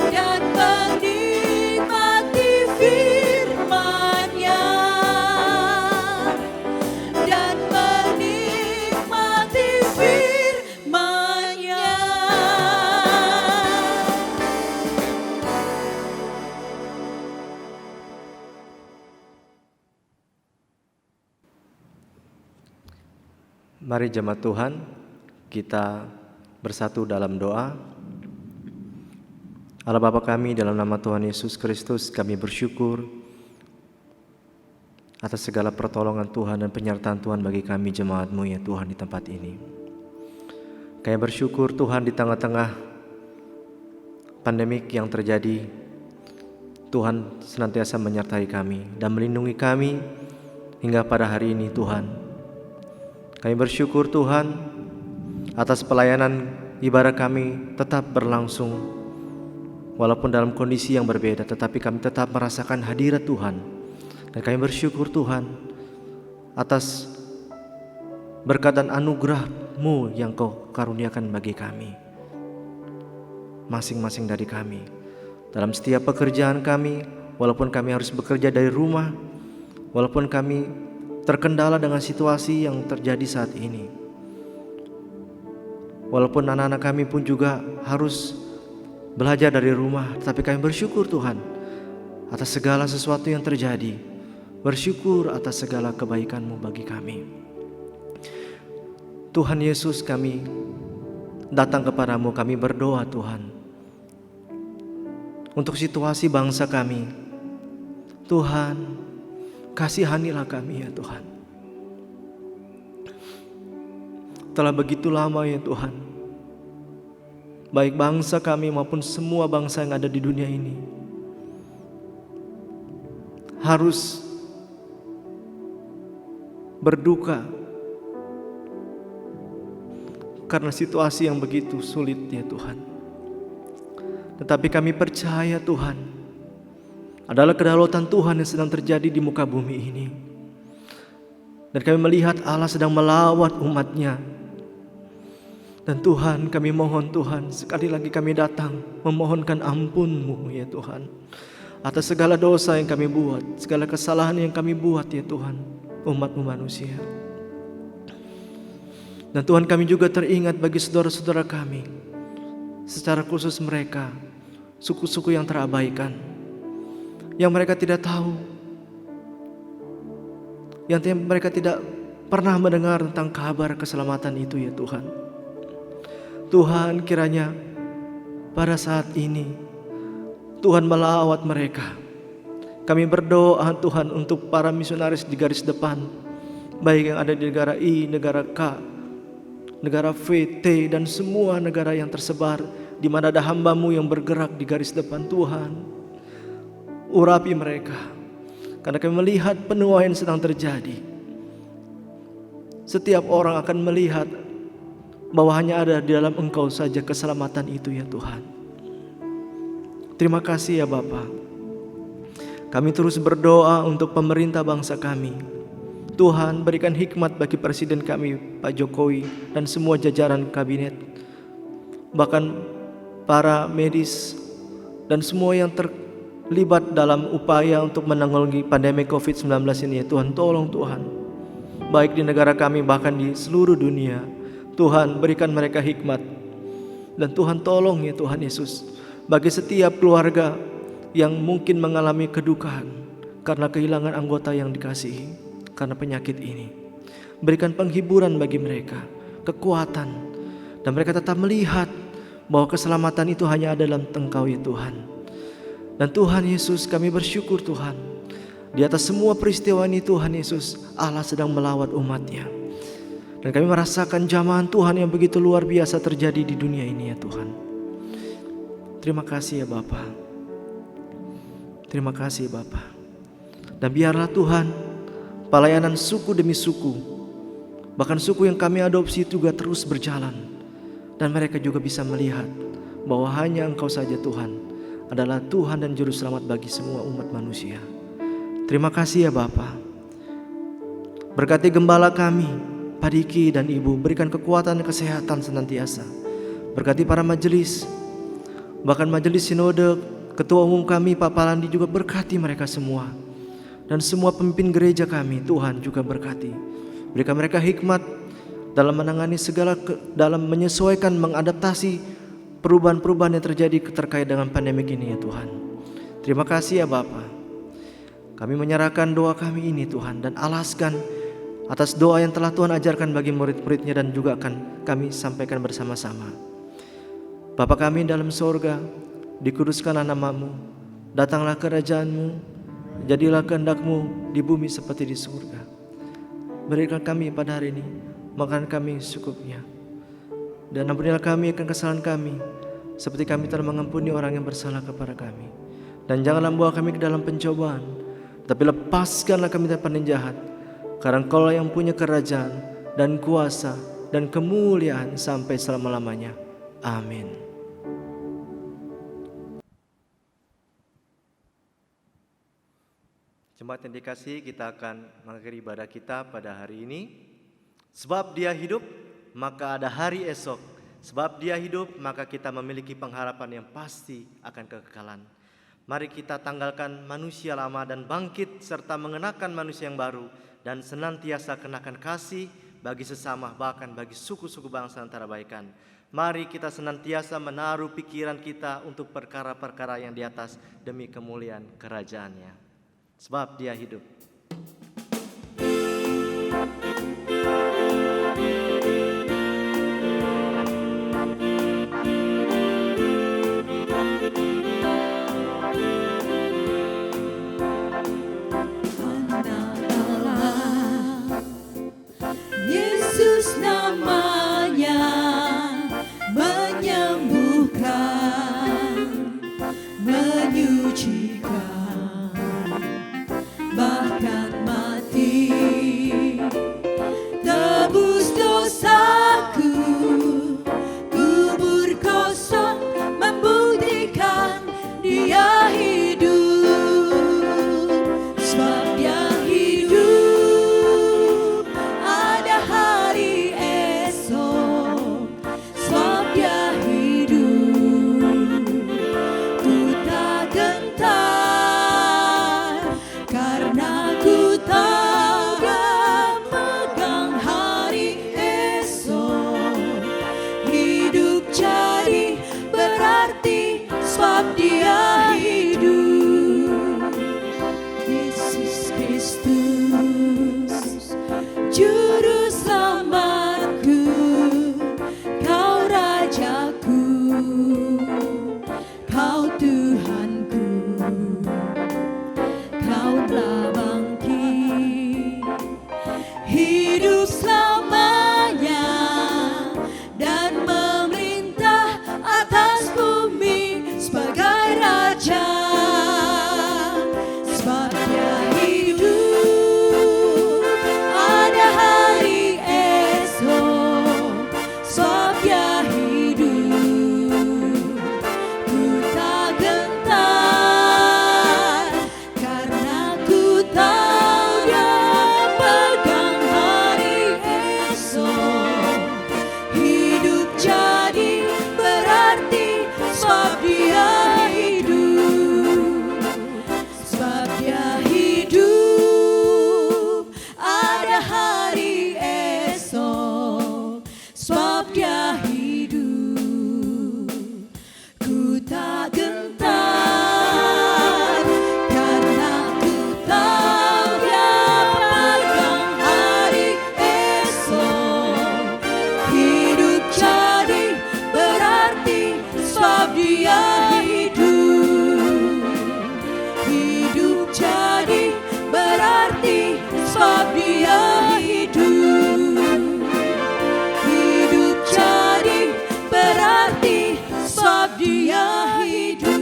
dan menikmati firman-Nya dan menikmati firman-Nya. Mari jemaat Tuhan, kita bersatu dalam doa. Allah Bapa kami, dalam nama Tuhan Yesus Kristus kami bersyukur atas segala pertolongan Tuhan dan penyertaan Tuhan bagi kami jemaat-Mu ya Tuhan di tempat ini. Kami bersyukur Tuhan di tengah-tengah pandemik yang terjadi, Tuhan senantiasa menyertai kami dan melindungi kami hingga pada hari ini Tuhan. Kami bersyukur Tuhan atas pelayanan ibadah kami tetap berlangsung walaupun dalam kondisi yang berbeda, tetapi kami tetap merasakan hadirat Tuhan. Dan kami bersyukur Tuhan atas berkat dan anugerah-Mu yang Kau karuniakan bagi kami, masing-masing dari kami. Dalam setiap pekerjaan kami, walaupun kami harus bekerja dari rumah, walaupun kami terkendala dengan situasi yang terjadi saat ini, walaupun anak-anak kami pun juga harus belajar dari rumah, tetapi kami bersyukur Tuhan atas segala sesuatu yang terjadi. Bersyukur atas segala kebaikan-Mu bagi kami. Tuhan Yesus, kami datang kepadamu, kami berdoa Tuhan untuk situasi bangsa kami. Tuhan, kasihanilah kami ya Tuhan. Telah begitu lama ya Tuhan, baik bangsa kami maupun semua bangsa yang ada di dunia ini harus berduka karena situasi yang begitu sulit ya Tuhan. Tetapi kami percaya Tuhan, adalah kedaulatan Tuhan yang sedang terjadi di muka bumi ini. Dan kami melihat Allah sedang melawat umat-Nya. Dan Tuhan, kami mohon Tuhan, sekali lagi kami datang memohonkan ampun-Mu ya Tuhan, atas segala dosa yang kami buat, segala kesalahan yang kami buat ya Tuhan, umat-Mu manusia. Dan Tuhan, kami juga teringat bagi saudara-saudara kami, secara khusus mereka, suku-suku yang terabaikan, yang mereka tidak tahu, yang mereka tidak pernah mendengar tentang kabar keselamatan itu ya Tuhan. Tuhan, kiranya pada saat ini Tuhan melawat mereka. Kami berdoa Tuhan untuk para misionaris di garis depan, baik yang ada di negara I, negara K, negara V, T, dan semua negara yang tersebar, di mana ada hamba-Mu yang bergerak di garis depan. Tuhan, urapi mereka, karena kami melihat penuaian sedang terjadi. Setiap orang akan melihat bahwa hanya ada di dalam Engkau saja keselamatan itu ya Tuhan. Terima kasih ya Bapa. Kami terus berdoa untuk pemerintah bangsa kami. Tuhan, berikan hikmat bagi Presiden kami Pak Jokowi dan semua jajaran kabinet, bahkan para medis dan semua yang terlibat dalam upaya untuk menanggulangi pandemi COVID-19 ini ya Tuhan. Tolong Tuhan, baik di negara kami bahkan di seluruh dunia. Tuhan, berikan mereka hikmat. Dan Tuhan, tolong ya Tuhan Yesus, bagi setiap keluarga yang mungkin mengalami kedukaan karena kehilangan anggota yang dikasihi karena penyakit ini, berikan penghiburan bagi mereka, kekuatan, dan mereka tetap melihat bahwa keselamatan itu hanya ada dalam Engkau ya Tuhan. Dan Tuhan Yesus, kami bersyukur Tuhan, di atas semua peristiwa ini Tuhan Yesus, Allah sedang melawat umat-Nya. Dan kami merasakan jamahan Tuhan yang begitu luar biasa terjadi di dunia ini ya Tuhan. Terima kasih ya Bapa. Terima kasih ya Bapa. Dan biarlah Tuhan, pelayanan suku demi suku, bahkan suku yang kami adopsi juga terus berjalan. Dan mereka juga bisa melihat bahwa hanya Engkau saja Tuhan adalah Tuhan dan Juru Selamat bagi semua umat manusia. Terima kasih ya Bapa. Berkati gembala kami, Pak Diki dan Ibu, berikan kekuatan dan kesehatan senantiasa. Berkati para majelis, bahkan majelis sinode, ketua umum kami Pak Palandi juga berkati mereka semua. Dan semua pemimpin gereja kami, Tuhan juga berkati. Berikan mereka hikmat dalam menangani segala, dalam menyesuaikan, mengadaptasi perubahan-perubahan yang terjadi terkait dengan pandemik ini ya Tuhan. Terima kasih ya Bapa. Kami menyerahkan doa kami ini Tuhan, dan alaskan atas doa yang telah Tuhan ajarkan bagi murid-muridnya dan juga akan kami sampaikan bersama-sama. Bapa kami dalam sorga, dikuduskanlah nama-Mu, datanglah kerajaan-Mu, jadilah kehendak-Mu di bumi seperti di surga. Berikan kami pada hari ini makanan kami secukupnya, dan ampunilah kami akan kesalahan kami, seperti kami telah mengampuni orang yang bersalah kepada kami. Dan janganlah membawa kami ke dalam pencobaan, tapi lepaskanlah kami dari penjahat. Karena Engkaulah yang punya kerajaan dan kuasa dan kemuliaan sampai selama-lamanya. Amin. Jemaat yang dikasihi, kita akan mengakhiri ibadah kita pada hari ini. Sebab Dia hidup, maka ada hari esok. Sebab Dia hidup, maka kita memiliki pengharapan yang pasti akan kekekalan. Mari kita tanggalkan manusia lama dan bangkit serta mengenakan manusia yang baru, dan senantiasa kenakan kasih bagi sesama, bahkan bagi suku-suku bangsa antara baikan. Mari kita senantiasa menaruh pikiran kita untuk perkara-perkara yang di atas demi kemuliaan kerajaan-Nya. Sebab Dia hidup. Yesus namanya menyembuhkan, menyucikan, bahkan mati Kristus, Juru Selamatku, Kau Rajaku, Kau Tuhanku, Kau telah bangkit, hidup selamanya dan memerintah atas bumi sebagai Raja. Sebab Dia hidup, ada hari esok. Sebab Dia hidup, ku tak gentar, karena ku tahu Dia pegang hari esok. Hidup jadi berarti sebab Dia hidup. Sebab Dia hidup, ada hari esok. Sebab Dia hidup, ku tak gentar, karena ku tahu Dia pegang hari esok. Hidup jadi berarti sebab Dia hidup. Hidup jadi berarti sebab Dia hidup. Hidup jadi berarti sebab Dia hidup.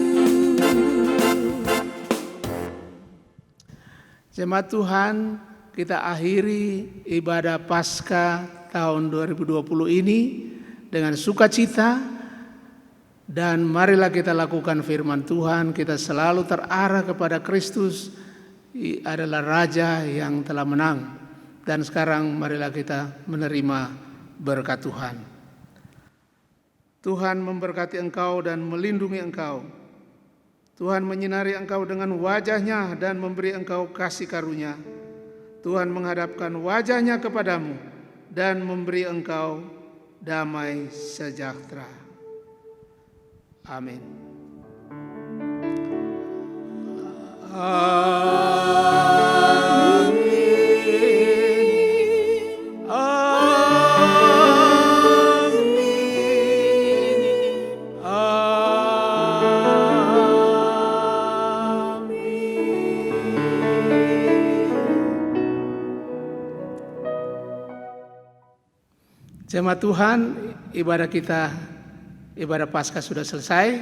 Jemaat Tuhan, kita akhiri ibadah Paskah tahun 2020 ini dengan sukacita, dan marilah kita lakukan firman Tuhan. Kita selalu terarah kepada Kristus adalah Raja yang telah menang. Dan sekarang marilah kita menerima berkat Tuhan. Tuhan memberkati engkau dan melindungi engkau. Tuhan menyinari engkau dengan wajah-Nya dan memberi engkau kasih karunia. Tuhan menghadapkan wajah-Nya kepadamu dan memberi engkau damai sejahtera. Amin. Jemaat Tuhan, ibadah Paskah sudah selesai.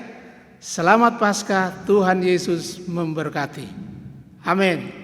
Selamat Paskah, Tuhan Yesus memberkati. Amin.